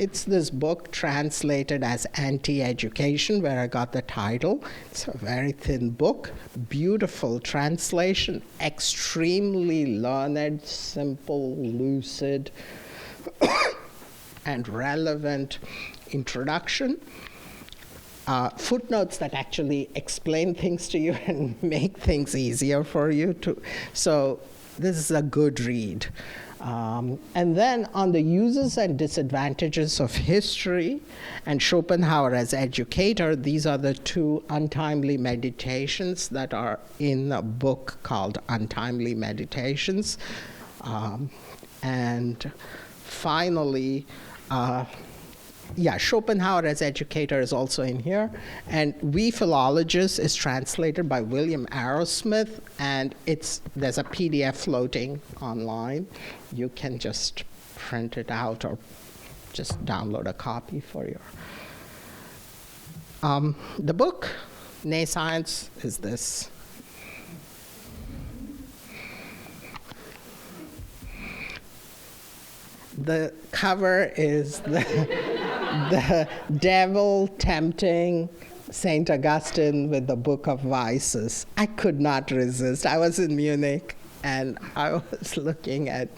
It's this book translated as Anti-Education, where I got the title. It's a very thin book, beautiful translation, extremely learned, simple, lucid, and relevant introduction. Footnotes that actually explain things to you and make things easier for you to. So this is a good read. And then on the uses and disadvantages of history and Schopenhauer as educator, these are the 2 untimely meditations that are in a book called Untimely Meditations. And finally, Schopenhauer as educator is also in here. And We Philologists is translated by William Arrowsmith, and there's a PDF floating online. You can just print it out or just download a copy for your. The book, Nay Science, is this. The cover is the devil tempting St. Augustine with the Book of Vices. I could not resist. I was in Munich, and I was looking at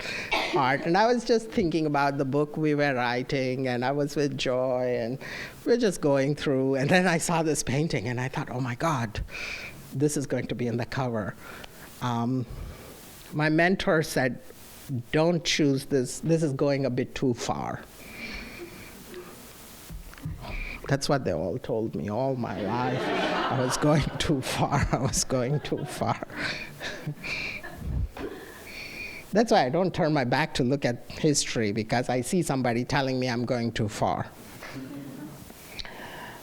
art, and I was just thinking about the book we were writing, and I was with Joy, and we're just going through, and then I saw this painting, and I thought, oh my God, this is going to be in the cover. My mentor said, don't choose this. This is going a bit too far. That's what they all told me all my life. I was going too far. I was going too far. That's why I don't turn my back to look at history, because I see somebody telling me I'm going too far.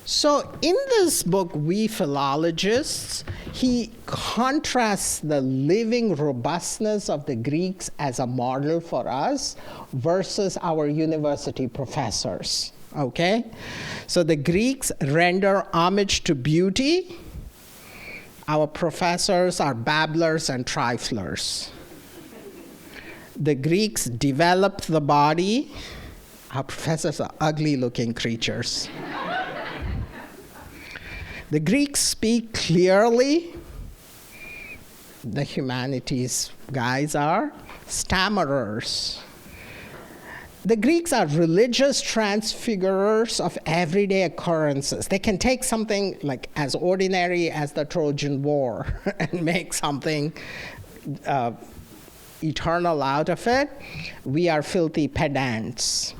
So in this book, We Philologists, he contrasts the living robustness of the Greeks as a model for us versus our university professors, okay? So the Greeks render homage to beauty. Our professors are babblers and triflers. The Greeks developed the body. Our professors are ugly-looking creatures. The Greeks speak clearly. The humanities guys are stammerers. The Greeks are religious transfigurers of everyday occurrences. They can take something like as ordinary as the Trojan War and make something eternal out of it. We are filthy pedants.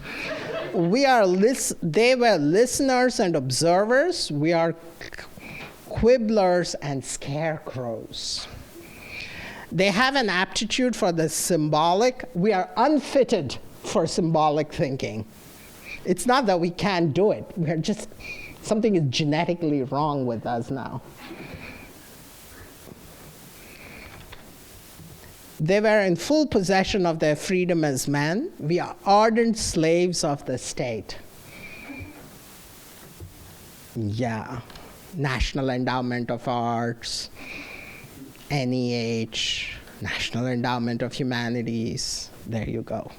They were listeners and observers. We are quibblers and scarecrows. They have an aptitude for the symbolic. We are unfitted for symbolic thinking. It's not that we can't do it. We're just, something is genetically wrong with us now. They were in full possession of their freedom as men. We are ardent slaves of the state. Yeah. National Endowment of Arts, NEH, National Endowment of Humanities. There you go.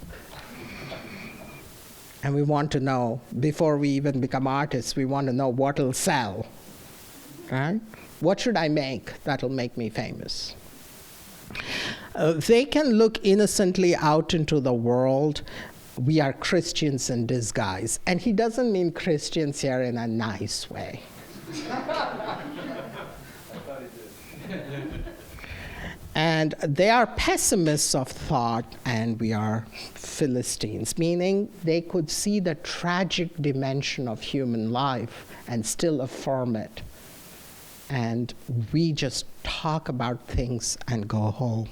And we want to know, before we even become artists, we want to know what will sell. Right? What should I make that'll make me famous? They can look innocently out into the world. We are Christians in disguise. And he doesn't mean Christians here in a nice way. And they are pessimists of thought, and we are Philistines, meaning they could see the tragic dimension of human life and still affirm it. And we just talk about things and go home.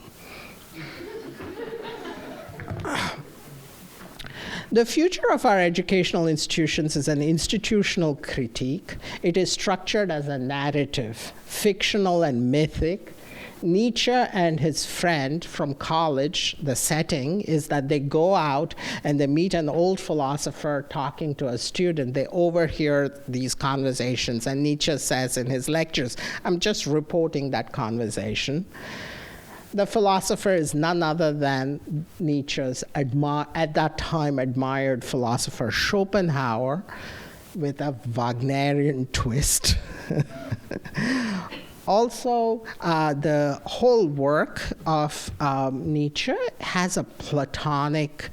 The future of our educational institutions is an institutional critique. It is structured as a narrative, fictional and mythic. Nietzsche and his friend from college, the setting is that they go out and they meet an old philosopher talking to a student. They overhear these conversations, and Nietzsche says in his lectures, I'm just reporting that conversation. The philosopher is none other than Nietzsche's, at that time, admired philosopher Schopenhauer, with a Wagnerian twist. Also, the whole work of Nietzsche has a Platonic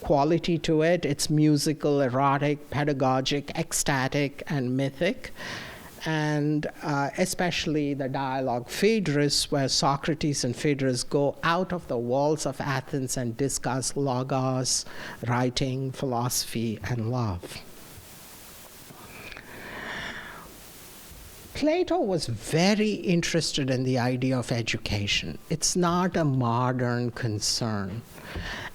quality to it. It's musical, erotic, pedagogic, ecstatic, and mythic. And especially the dialogue Phaedrus, where Socrates and Phaedrus go out of the walls of Athens and discuss logos, writing, philosophy, and love. Plato was very interested in the idea of education. It's not a modern concern.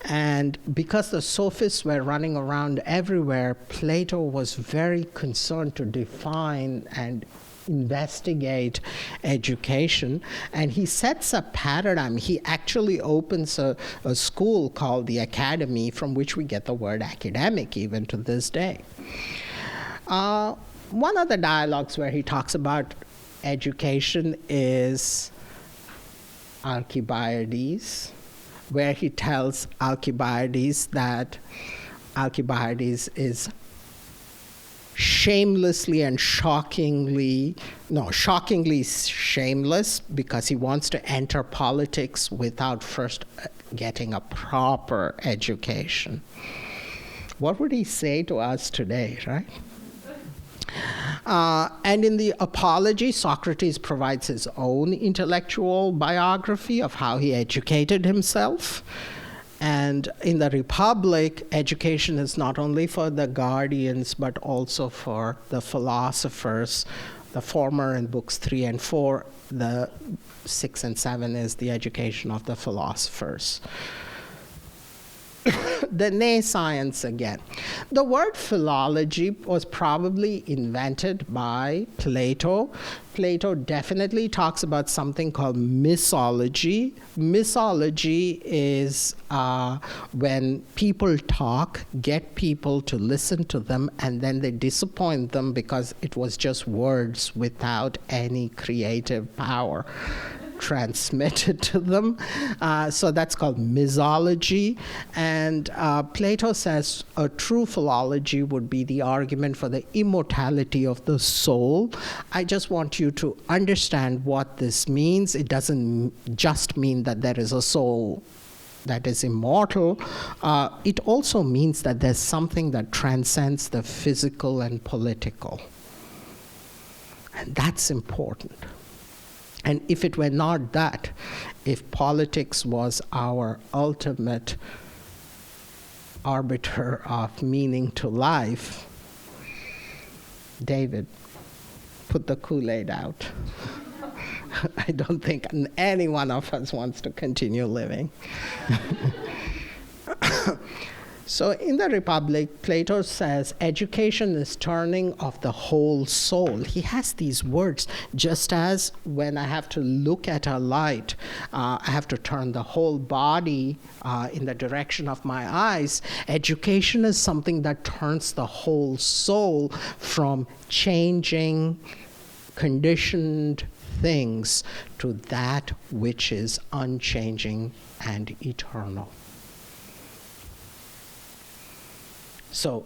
And because the sophists were running around everywhere, Plato was very concerned to define and investigate education. And he sets a paradigm. He actually opens a school called the Academy, from which we get the word academic even to this day. One of the dialogues where he talks about education is Alcibiades, where he tells Alcibiades that Alcibiades is shamelessly and shockingly shameless, because he wants to enter politics without first getting a proper education. What would he say to us today, right? And in the Apology, Socrates provides his own intellectual biography of how he educated himself. And in the Republic, education is not only for the guardians, but also for the philosophers. The former in books 3 and 4, the 6 and 7 is the education of the philosophers. The nescience again. The word philology was probably invented by Plato. Plato definitely talks about something called misology. Misology is when people talk, get people to listen to them, and then they disappoint them because it was just words without any creative power. transmitted to them. So that's called misology. And Plato says a true philology would be the argument for the immortality of the soul. I just want you to understand what this means. It doesn't just mean that there is a soul that is immortal. It also means that there's something that transcends the physical and political. And that's important. And if it were not that, if politics was our ultimate arbiter of meaning to life, David, put the Kool-Aid out. I don't think any one of us wants to continue living. So in the Republic, Plato says education is turning of the whole soul. He has these words, just as when I have to look at a light, I have to turn the whole body in the direction of my eyes. Education is something that turns the whole soul from changing, conditioned things to that which is unchanging and eternal. So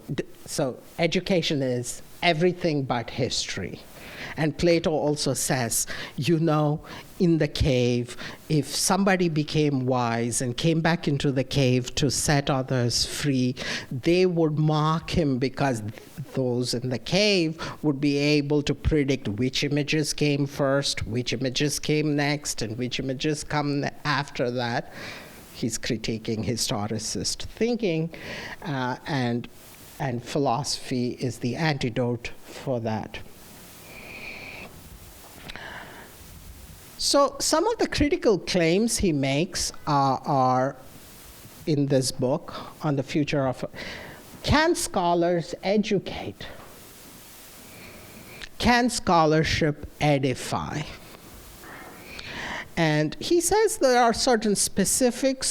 education is everything but history. And Plato also says, in the cave, if somebody became wise and came back into the cave to set others free, they would mock him because those in the cave would be able to predict which images came first, which images came next, and which images come after that. He's critiquing historicist thinking, and philosophy is the antidote for that. So some of the critical claims he makes are in this book on the future of. Can scholars educate? Can scholarship edify? And he says there are certain specific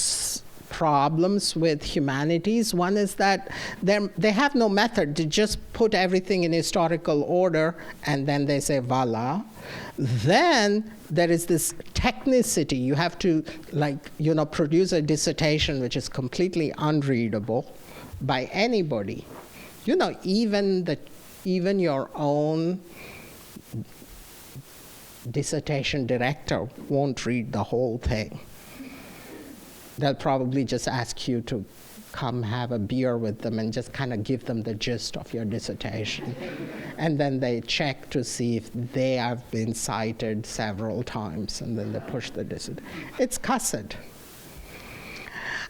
problems with humanities. One is that they have no method. They just put everything in historical order, and then they say, voila. Then there is this technicity. You have to, produce a dissertation which is completely unreadable by anybody. Even your own dissertation director won't read the whole thing. They'll probably just ask you to come have a beer with them and just kind of give them the gist of your dissertation. And then they check to see if they have been cited several times, and then they push the dissertation. It's cussed.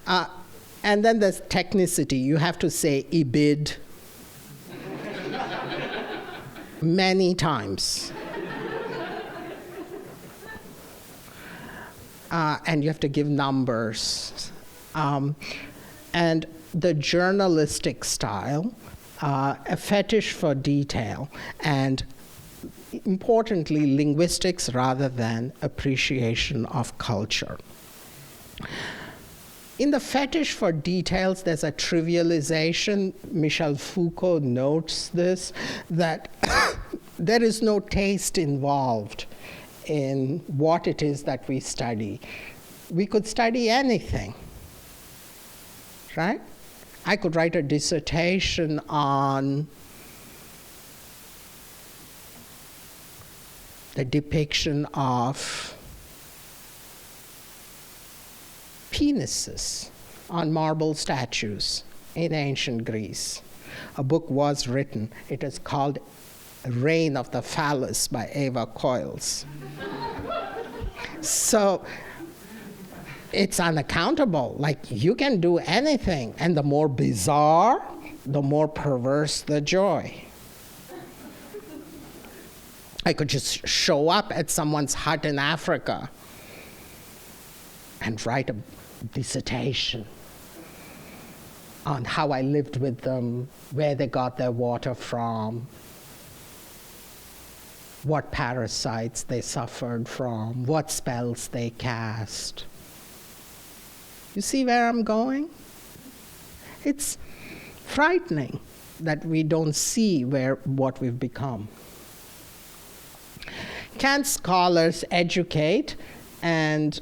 And then there's technicity. You have to say ibid many times. And you have to give numbers. And the journalistic style, a fetish for detail, and importantly, linguistics rather than appreciation of culture. In the fetish for details, there's a trivialization. Michel Foucault notes this, that there is no taste involved in what it is that we study. We could study anything, right? I could write a dissertation on the depiction of penises on marble statues in ancient Greece. A book was written. It is called Reign of the Phallus by Eva Coils. So it's unaccountable. You can do anything. And the more bizarre, the more perverse the joy. I could just show up at someone's hut in Africa and write a dissertation on how I lived with them, where they got their water from, what parasites they suffered from, what spells they cast. You see where I'm going? It's frightening that we don't see what we've become. Can scholars educate? And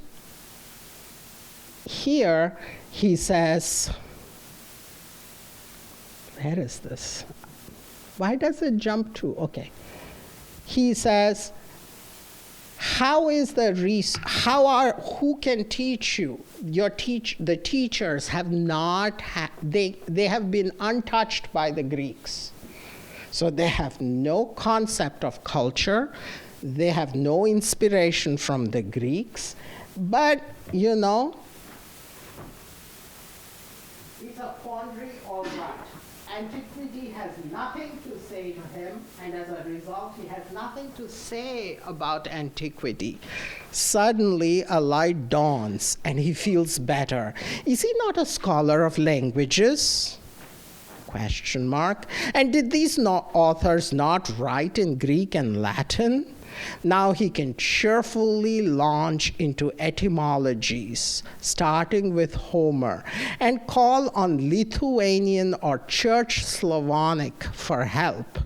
here he says, where is this? Why does it jump to? Okay. He says, who can teach you? The teachers have not, they have been untouched by the Greeks. So they have no concept of culture. They have no inspiration from the Greeks. But, it's a quandary, all right. Antiquity has nothing to say to him, and as a result, he has nothing to say about antiquity. Suddenly, a light dawns, and he feels better. Is he not a scholar of languages? ? And did these authors not write in Greek and Latin? Now he can cheerfully launch into etymologies, starting with Homer, and call on Lithuanian or Church Slavonic for help,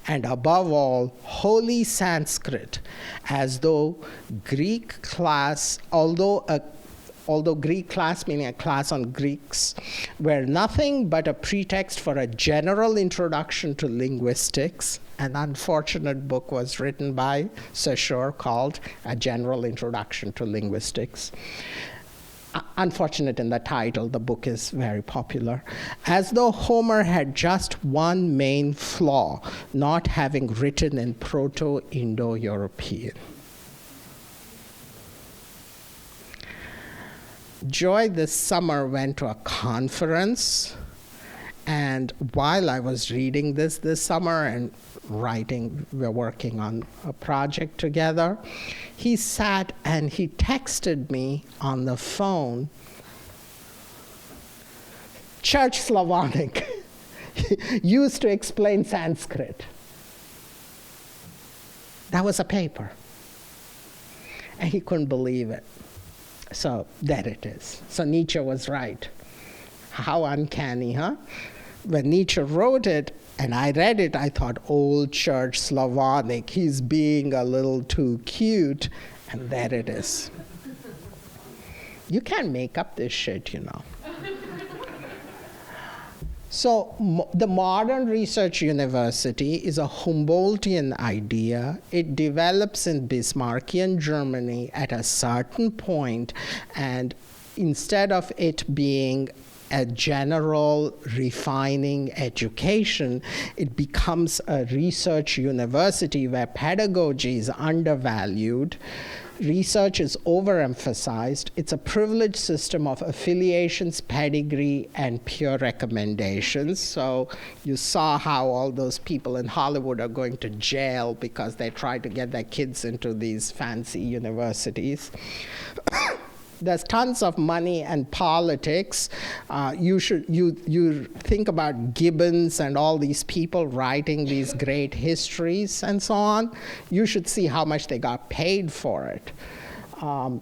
and above all, Holy Sanskrit, as though Greek class, although Greek class, meaning a class on Greeks, were nothing but a pretext for a general introduction to linguistics. An unfortunate book was written by Saussure called A General Introduction to Linguistics. Unfortunate in the title, the book is very popular. As though Homer had just one main flaw, not having written in Proto-Indo-European. Joy this summer went to a conference, and while I was reading this summer and we're working on a project together, he sat and he texted me on the phone, Church Slavonic, used to explain Sanskrit. That was a paper. And he couldn't believe it. So there it is. So Nietzsche was right. How uncanny, huh? When Nietzsche wrote it, and I read it, I thought, old Church Slavonic, he's being a little too cute, and there it is. You can't make up this shit, So the modern research university is a Humboldtian idea. It develops in Bismarckian Germany at a certain point, and instead of it being a general refining education, it becomes a research university where pedagogy is undervalued. Research is overemphasized. It's a privileged system of affiliations, pedigree, and peer recommendations. So you saw how all those people in Hollywood are going to jail because they try to get their kids into these fancy universities. There's tons of money and politics. You think about Gibbons and all these people writing these great histories and so on. You should see how much they got paid for it.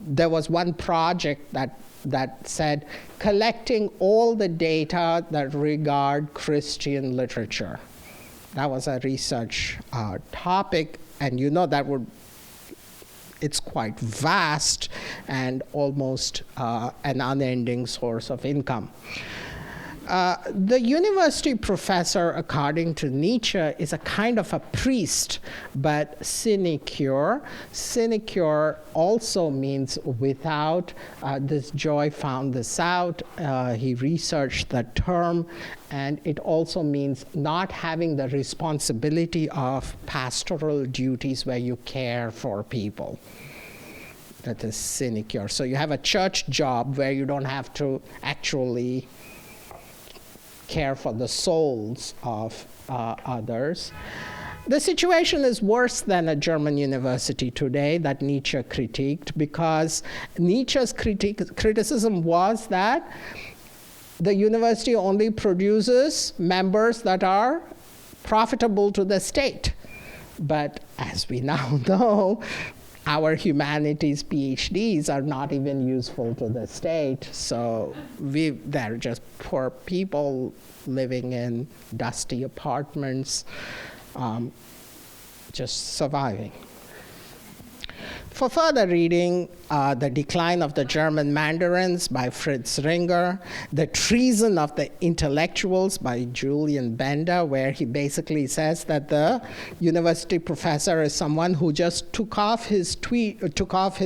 There was one project that said collecting all the data that regard Christian literature. That was a research topic, and it's quite vast and almost an unending source of income. The university professor, according to Nietzsche, is a kind of a priest, but sinecure. Sinecure also means without. This Joy found this out. He researched the term, and it also means not having the responsibility of pastoral duties where you care for people. That is sinecure. So you have a church job where you don't have to actually care for the souls of others. The situation is worse than a German university today that Nietzsche critiqued, because Nietzsche's criticism was that the university only produces members that are profitable to the state. But as we now know, our humanities PhDs are not even useful to the state, so they're just poor people living in dusty apartments, just surviving. For further reading, The Decline of the German Mandarins by Fritz Ringer, The Treason of the Intellectuals by Julian Bender, where he basically says that the university professor is someone who just took off his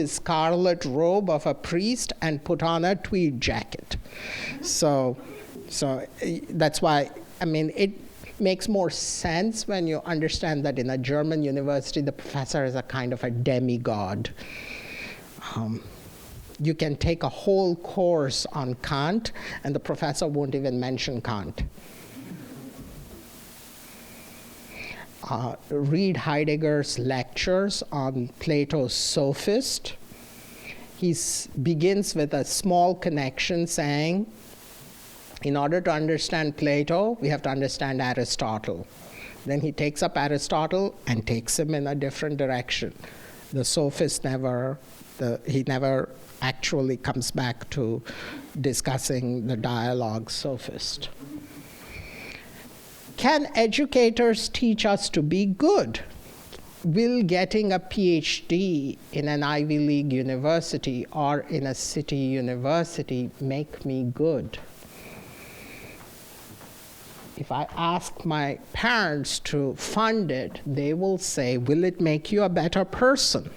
scarlet robe of a priest and put on a tweed jacket. So that's why, I mean, it makes more sense when you understand that in a German university, the professor is a kind of a demigod. You can take a whole course on Kant, and the professor won't even mention Kant. Read Heidegger's lectures on Plato's Sophist. He begins with a small connection saying, in order to understand Plato, we have to understand Aristotle. Then he takes up Aristotle and takes him in a different direction. The sophist never actually comes back to discussing the dialogue sophist. Can educators teach us to be good? Will getting a PhD in an Ivy League university or in a city university make me good? If I ask my parents to fund it, they will say, will it make you a better person?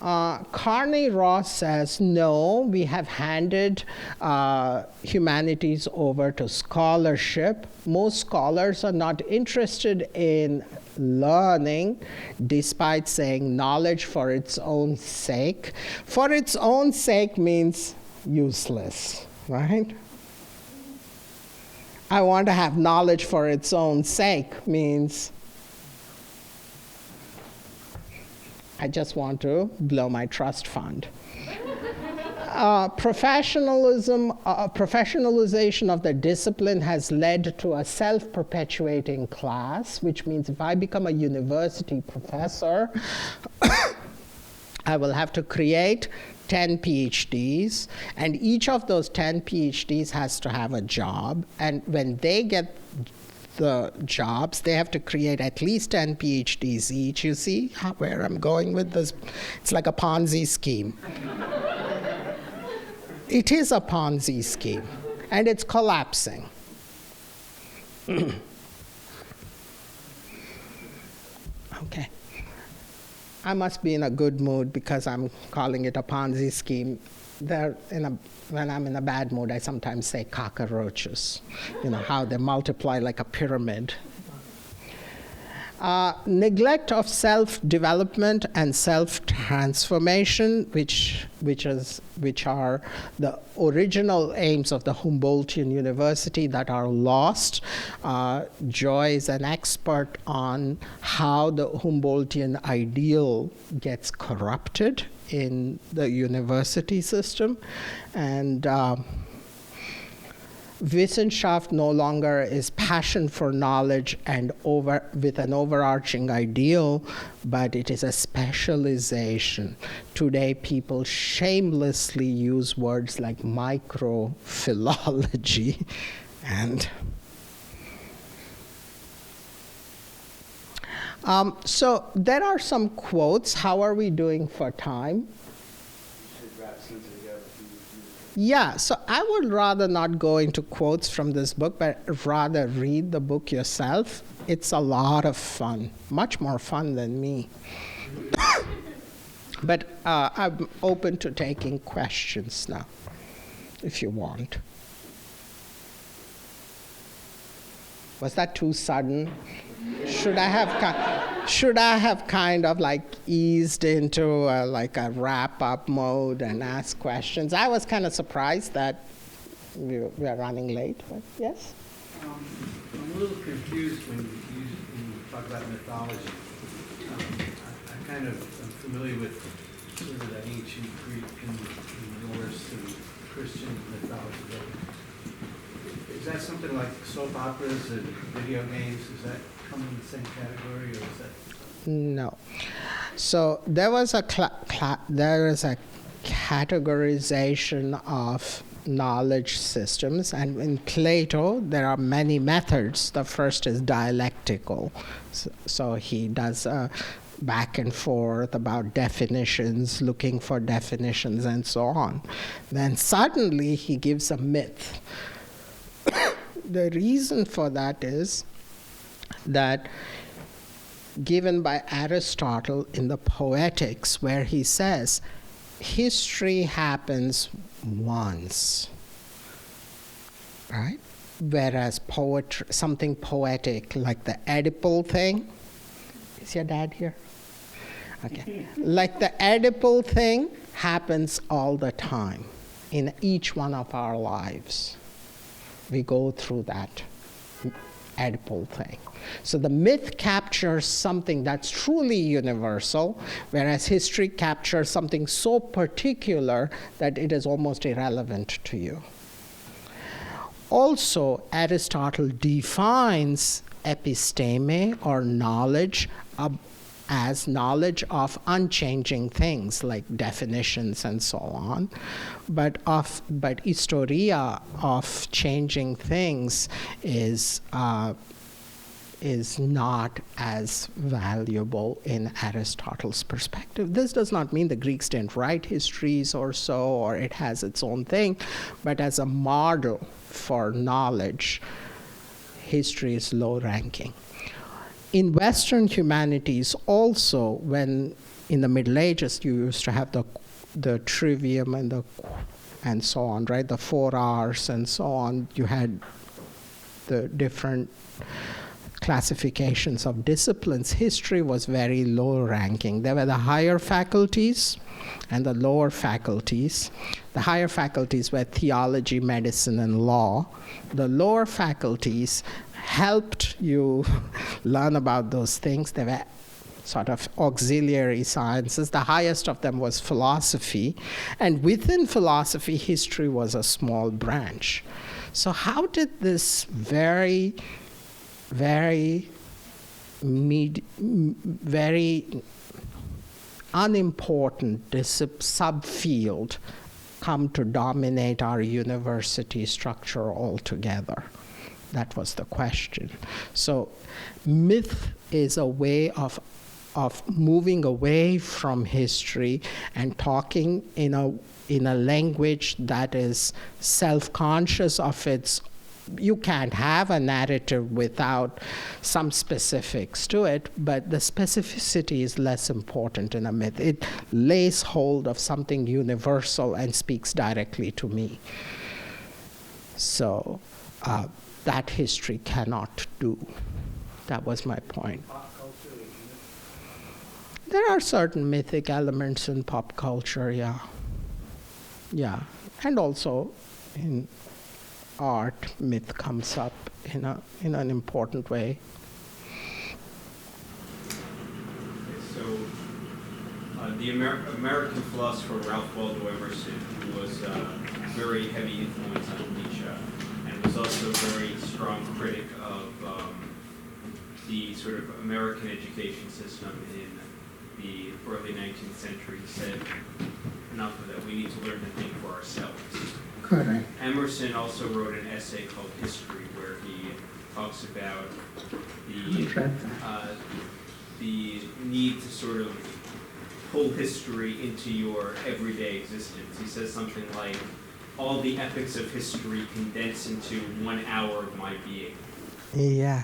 Carney Ross says, no, we have handed humanities over to scholarship. Most scholars are not interested in learning, despite saying knowledge for its own sake. For its own sake means useless, right? I want to have knowledge for its own sake means I just want to blow my trust fund. Professionalization of the discipline has led to a self-perpetuating class, which means if I become a university professor, I will have to create 10 PhDs, and each of those 10 PhDs has to have a job, and when they get the jobs, they have to create at least 10 PhDs each. You see where I'm going with this? It's like a Ponzi scheme. It is a Ponzi scheme, and it's collapsing. Okay. I must be in a good mood because I'm calling it a Ponzi scheme. When I'm in a bad mood, I sometimes say cockroaches, how they multiply like a pyramid. Neglect of self-development and self-transformation, which are the original aims of the Humboldtian University that are lost. Joy is an expert on how the Humboldtian ideal gets corrupted in the university system, and Wissenschaft no longer is passion for knowledge and with an overarching ideal, but it is a specialization. Today, people shamelessly use words like micro-philology and so there are some quotes. How are we doing for time? Yeah, so I would rather not go into quotes from this book, but rather read the book yourself. It's a lot of fun, much more fun than me. But I'm open to taking questions now, if you want. Was that too sudden? Should I have kind of like eased into like a wrap-up mode and ask questions? I was kind of surprised that we are running late, but yes? I'm a little confused when you talk about mythology. I kind of am familiar with sort of the ancient Greek and Norse and Christian mythology. Is that something like soap operas and video games? Is that come in the same category, or is that? No. So there was a categorization of knowledge systems, and in Plato there are many methods. The first is dialectical. So he does back and forth about definitions, looking for definitions, and so on. Then suddenly he gives a myth. The reason for that is that given by Aristotle in the Poetics, where he says, history happens once, right? Whereas poetry, something poetic like the Oedipal thing, is your dad here? Okay. Like the Oedipal thing happens all the time in each one of our lives. We go through that Oedipal thing. So the myth captures something that's truly universal, whereas history captures something so particular that it is almost irrelevant to you. Also, Aristotle defines episteme, or knowledge, as knowledge of unchanging things like definitions and so on, but historia of changing things is not as valuable in Aristotle's perspective. This does not mean the Greeks didn't write histories or so, or it has its own thing, but as a model for knowledge, history is low ranking. In Western humanities also, when in the Middle Ages you used to have the trivium and so on, right? The 4 hours and so on. You had the different classifications of disciplines. History was very low ranking. There were the higher faculties and the lower faculties. The higher faculties were theology, medicine, and law. The lower faculties helped you learn about those things. They were sort of auxiliary sciences. The highest of them was philosophy. And within philosophy, history was a small branch. So how did this very unimportant subfield come to dominate our university structure altogether? That was the question. So myth is a way of moving away from history and talking in a language that is self-conscious of its. You can't have a narrative without some specifics to it, but the specificity is less important in a myth. It lays hold of something universal and speaks directly to me. So that history cannot do. That was my point. There are certain mythic elements in pop culture, yeah. Yeah, and also in art, myth comes up in an important way. So, the American philosopher Ralph Waldo Emerson, who was a very heavy influence on Nietzsche, and was also a very strong critic of the sort of American education system in the early 19th century, said, enough of that, we need to learn to think for ourselves. Correct. Emerson also wrote an essay called History, where he talks about the need to sort of pull history into your everyday existence. He says something like, all the epics of history condense into 1 hour of my being. Yeah.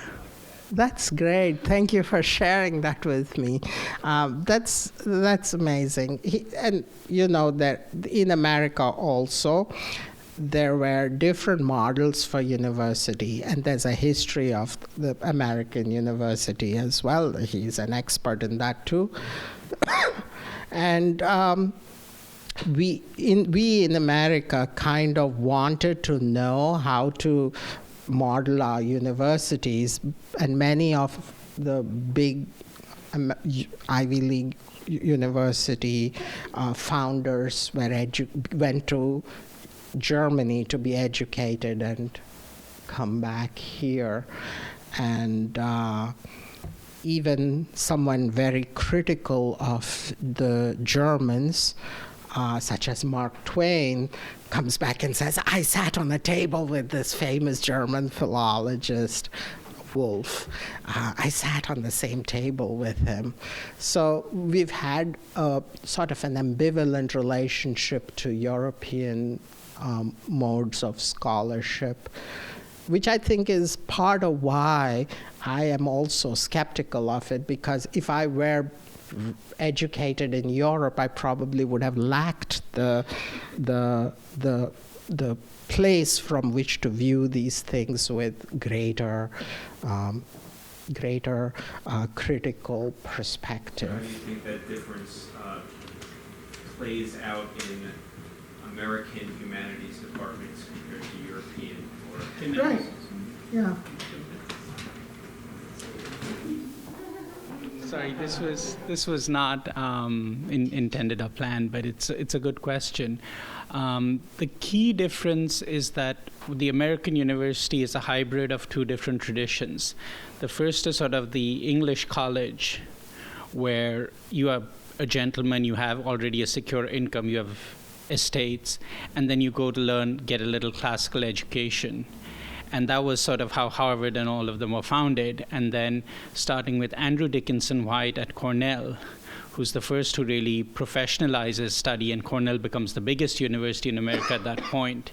That's great. Thank you for sharing that with me. That's amazing. And you know that in America also, there were different models for university, and there's a history of the American university as well. He's an expert in that too. And we in America kind of wanted to know how to model our universities, and many of the big Ivy League university founders went to Germany to be educated and come back here. And even someone very critical of the Germans, such as Mark Twain, comes back and says, I sat on a table with this famous German philologist wolf. I sat on the same table with him. So we've had a sort of an ambivalent relationship to European modes of scholarship, which I think is part of why I am also skeptical of it, because if I were educated in Europe, I probably would have lacked the place from which to view these things with greater critical perspective. How do you think that difference plays out in American humanities departments compared to European or Right. Yeah. Sorry, this was not intended or planned, but it's a good question. The key difference is that the American university is a hybrid of two different traditions. The first is sort of the English college, where you are a gentleman, you have already a secure income, you have estates, and then you go to get a little classical education. And that was sort of how Harvard and all of them were founded. And then starting with Andrew Dickinson White at Cornell, who's the first who really professionalizes study, and Cornell becomes the biggest university in America at that point.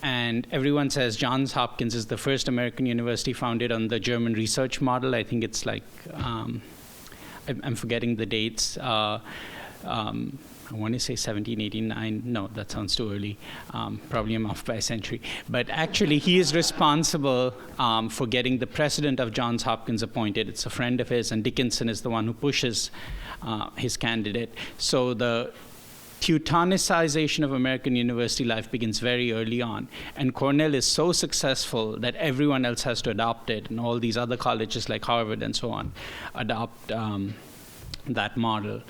And everyone says Johns Hopkins is the first American university founded on the German research model. I think it's like, I'm forgetting the dates. I want to say 1789. No, that sounds too early. Probably I'm off by a century. But actually, he is responsible for getting the president of Johns Hopkins appointed. It's a friend of his, and Dickinson is the one who pushes his candidate. So the Teutonicization of American university life begins very early on. And Cornell is so successful that everyone else has to adopt it, and all these other colleges like Harvard and so on adopt that model.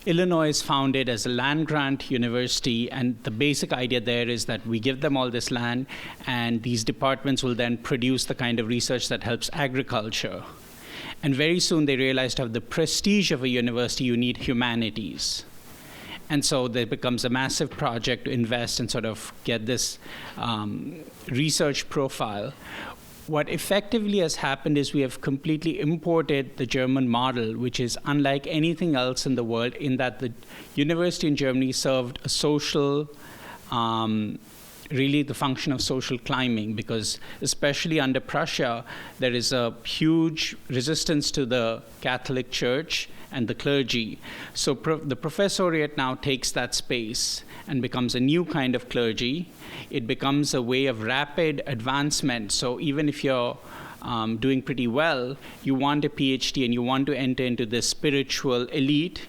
Illinois is founded as a land-grant university, and the basic idea there is that we give them all this land, and these departments will then produce the kind of research that helps agriculture. And very soon they realized to have the prestige of a university, you need humanities. And so there becomes a massive project to invest and sort of get this research profile. What effectively has happened is we have completely imported the German model, which is unlike anything else in the world, in that the university in Germany served a social, really the function of social climbing, because especially under Prussia, there is a huge resistance to the Catholic Church and the clergy. So the professoriate now takes that space and becomes a new kind of clergy. It becomes a way of rapid advancement. So even if you're doing pretty well, you want a PhD and you want to enter into this spiritual elite.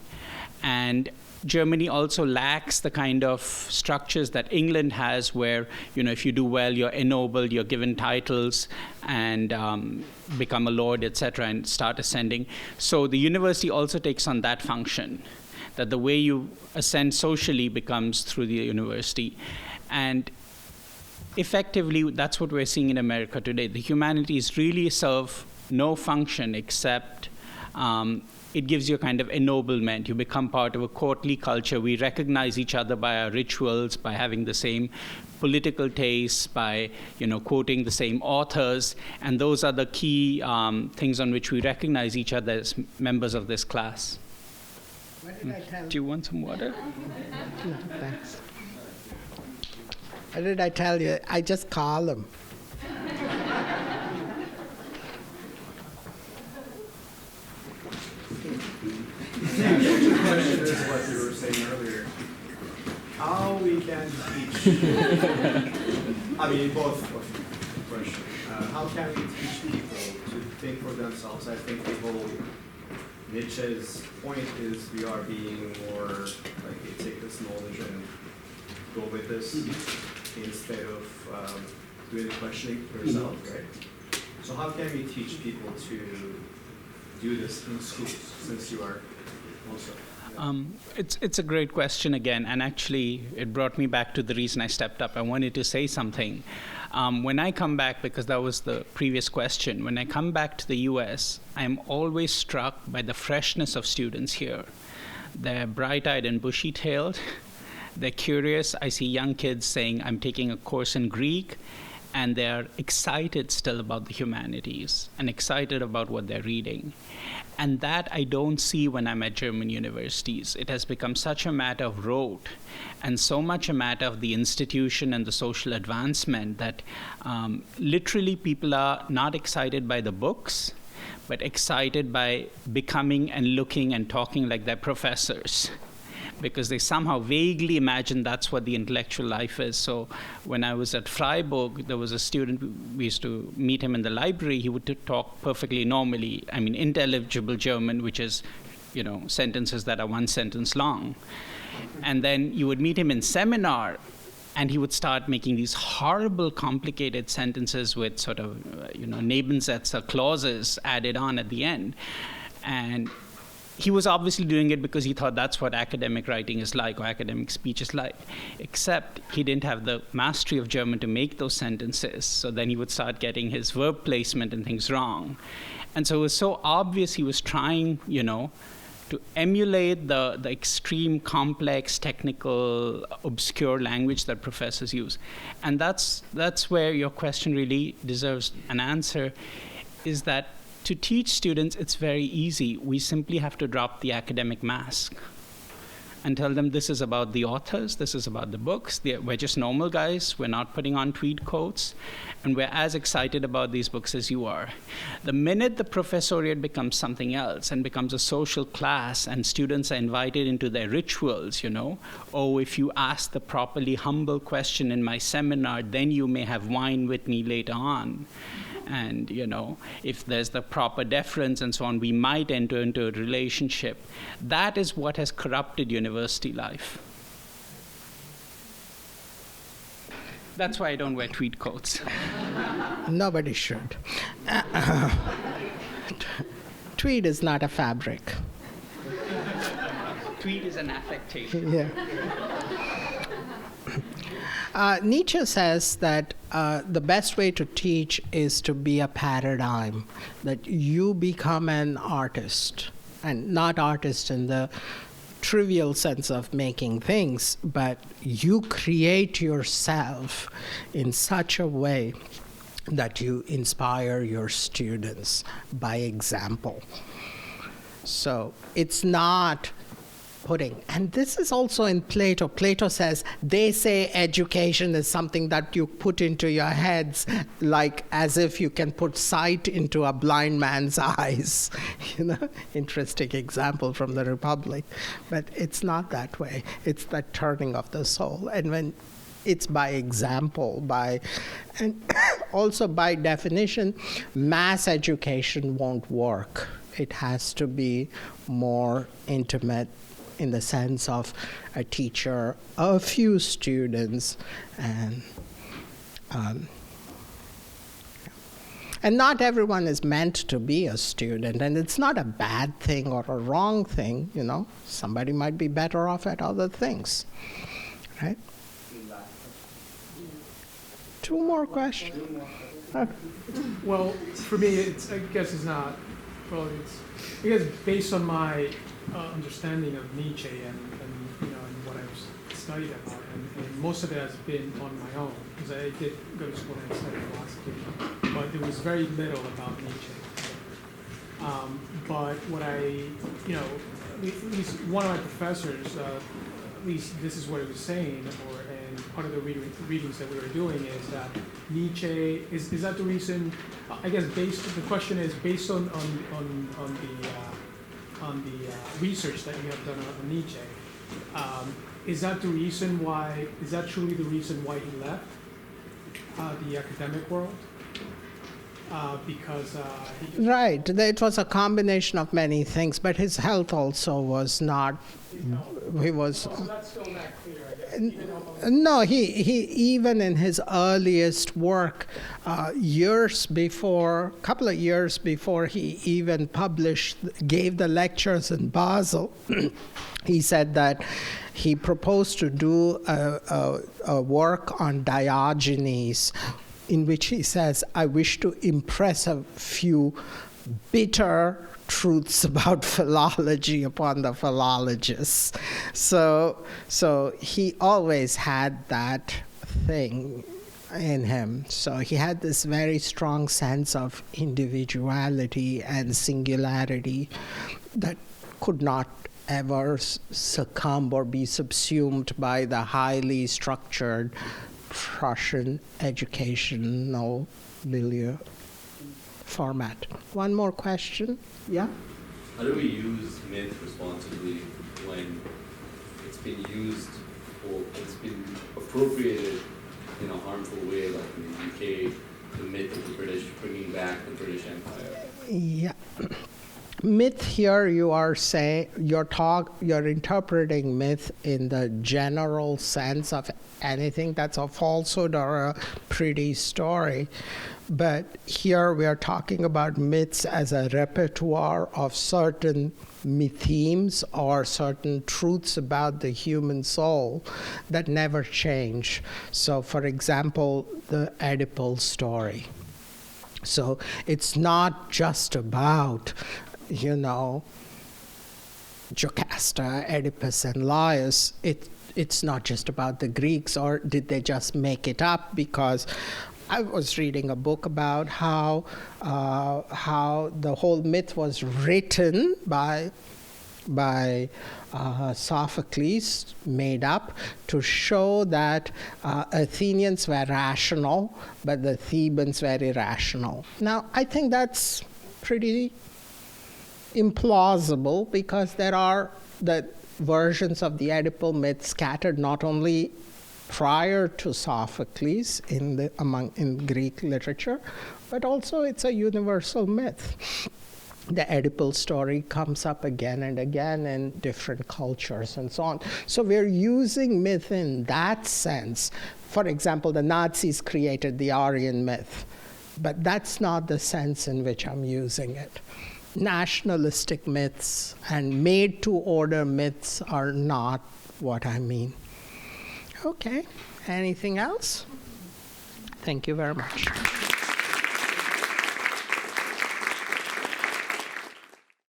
And Germany also lacks the kind of structures that England has, where, you know, if you do well, you're ennobled, you're given titles, and become a lord, etc., and start ascending. So the university also takes on that function, that the way you ascend socially becomes through the university. And effectively, that's what we're seeing in America today. The humanities really serve no function except it gives you a kind of ennoblement. You become part of a courtly culture. We recognize each other by our rituals, by having the same political tastes, by, you know, quoting the same authors, and those are the key things on which we recognize each other as members of this class. What did I tell Do you want some water? No, thanks. What did I tell you? I just call him. The question is what you were saying earlier. How we can teach, I mean, both questions. How can we teach people to think for themselves? I think the whole Nietzsche's point is we are being more like, you take this knowledge and go with this instead of doing the questioning yourself, right? So how can we teach people to do this in schools, since you are also? It's a great question again, and actually it brought me back to the reason I stepped up. I wanted to say something. When I come back, because that was the previous question, when I come back to the US, I'm always struck by the freshness of students here. They're bright-eyed and bushy-tailed. They're curious. I see young kids saying, I'm taking a course in Greek, and they're excited still about the humanities and excited about what they're reading. And that I don't see when I'm at German universities. It has become such a matter of rote and so much a matter of the institution and the social advancement that literally people are not excited by the books, but excited by becoming and looking and talking like their professors, because they somehow vaguely imagine that's what the intellectual life is. So when I was at Freiburg, there was a student, we used to meet him in the library. He would talk perfectly normally, I mean, intelligible German, which is, sentences that are one sentence long. And then you would meet him in seminar, and he would start making these horrible, complicated sentences with sort of, Nebensätze clauses added on at the end. And he was obviously doing it because he thought that's what academic writing is like, or academic speech is like, except he didn't have the mastery of German to make those sentences. So then he would start getting his verb placement and things wrong. And so it was so obvious he was trying, to emulate the extreme, complex, technical, obscure language that professors use. And that's where your question really deserves an answer, is that to teach students, it's very easy. We simply have to drop the academic mask and tell them this is about the authors, this is about the books. We're just normal guys. We're not putting on tweed coats. And we're as excited about these books as you are. The minute the professoriate becomes something else and becomes a social class and students are invited into their rituals, oh, if you ask the properly humble question in my seminar, then you may have wine with me later on. And, if there's the proper deference and so on, we might enter into a relationship. That is what has corrupted university life. That's why I don't wear tweed coats. Nobody should. Tweed is not a fabric. Tweed is an affectation. Yeah. Nietzsche says that the best way to teach is to be a paradigm, that you become an artist, and not artist in the trivial sense of making things, but you create yourself in such a way that you inspire your students by example. So it's not putting, and this is also in Plato. Plato says, they say education is something that you put into your heads, like as if you can put sight into a blind man's eyes. Interesting example from the Republic. But it's not that way. It's the turning of the soul. And when it's by example, and also by definition, mass education won't work. It has to be more intimate, in the sense of a teacher, a few students, and not everyone is meant to be a student, and it's not a bad thing or a wrong thing, Somebody might be better off at other things, right? Two more questions. Well, for me, I guess based on my understanding of Nietzsche and what I've studied about, and most of it has been on my own, because I did go to school and study philosophy, but there was very little about Nietzsche. But what at least one of my professors, at least this is what he was saying, and part of the readings that we were doing is that Nietzsche, is that the reason, I guess the question is based on the research that you have done on Nietzsche, is that truly the reason why he left the academic world? Because right, it was a combination of many things, but his health also was not. He was. So that's still not clear, I guess. No, he even in his earliest work, couple of years before he even gave the lectures in Basel, he said that he proposed to do a work on Diogenes, in which he says, I wish to impress a few bitter truths about philology upon the philologists. So he always had that thing in him. So he had this very strong sense of individuality and singularity that could not ever succumb or be subsumed by the highly structured Prussian educational milieu format. One more question? Yeah? How do we use myth responsibly when it's been used or it's been appropriated in a harmful way, like in the UK, the myth of the British bringing back the British Empire? Yeah. Myth here, you are saying, you're interpreting myth in the general sense of anything that's a falsehood or a pretty story. But here we are talking about myths as a repertoire of certain themes or certain truths about the human soul that never change. So, for example, the Oedipal story. So it's not just about, Jocasta, Oedipus, and Laius. It's not just about the Greeks, or did they just make it up? Because I was reading a book about how the whole myth was written by Sophocles, made up to show that Athenians were rational, but the Thebans were irrational. Now, I think that's pretty implausible, because there are the versions of the Oedipal myth scattered not only prior to Sophocles in Greek literature, but also it's a universal myth. The Oedipal story comes up again and again in different cultures and so on. So we're using myth in that sense. For example, the Nazis created the Aryan myth, but that's not the sense in which I'm using it. Nationalistic myths and made-to-order myths are not what I mean. Okay, anything else? Thank you very much.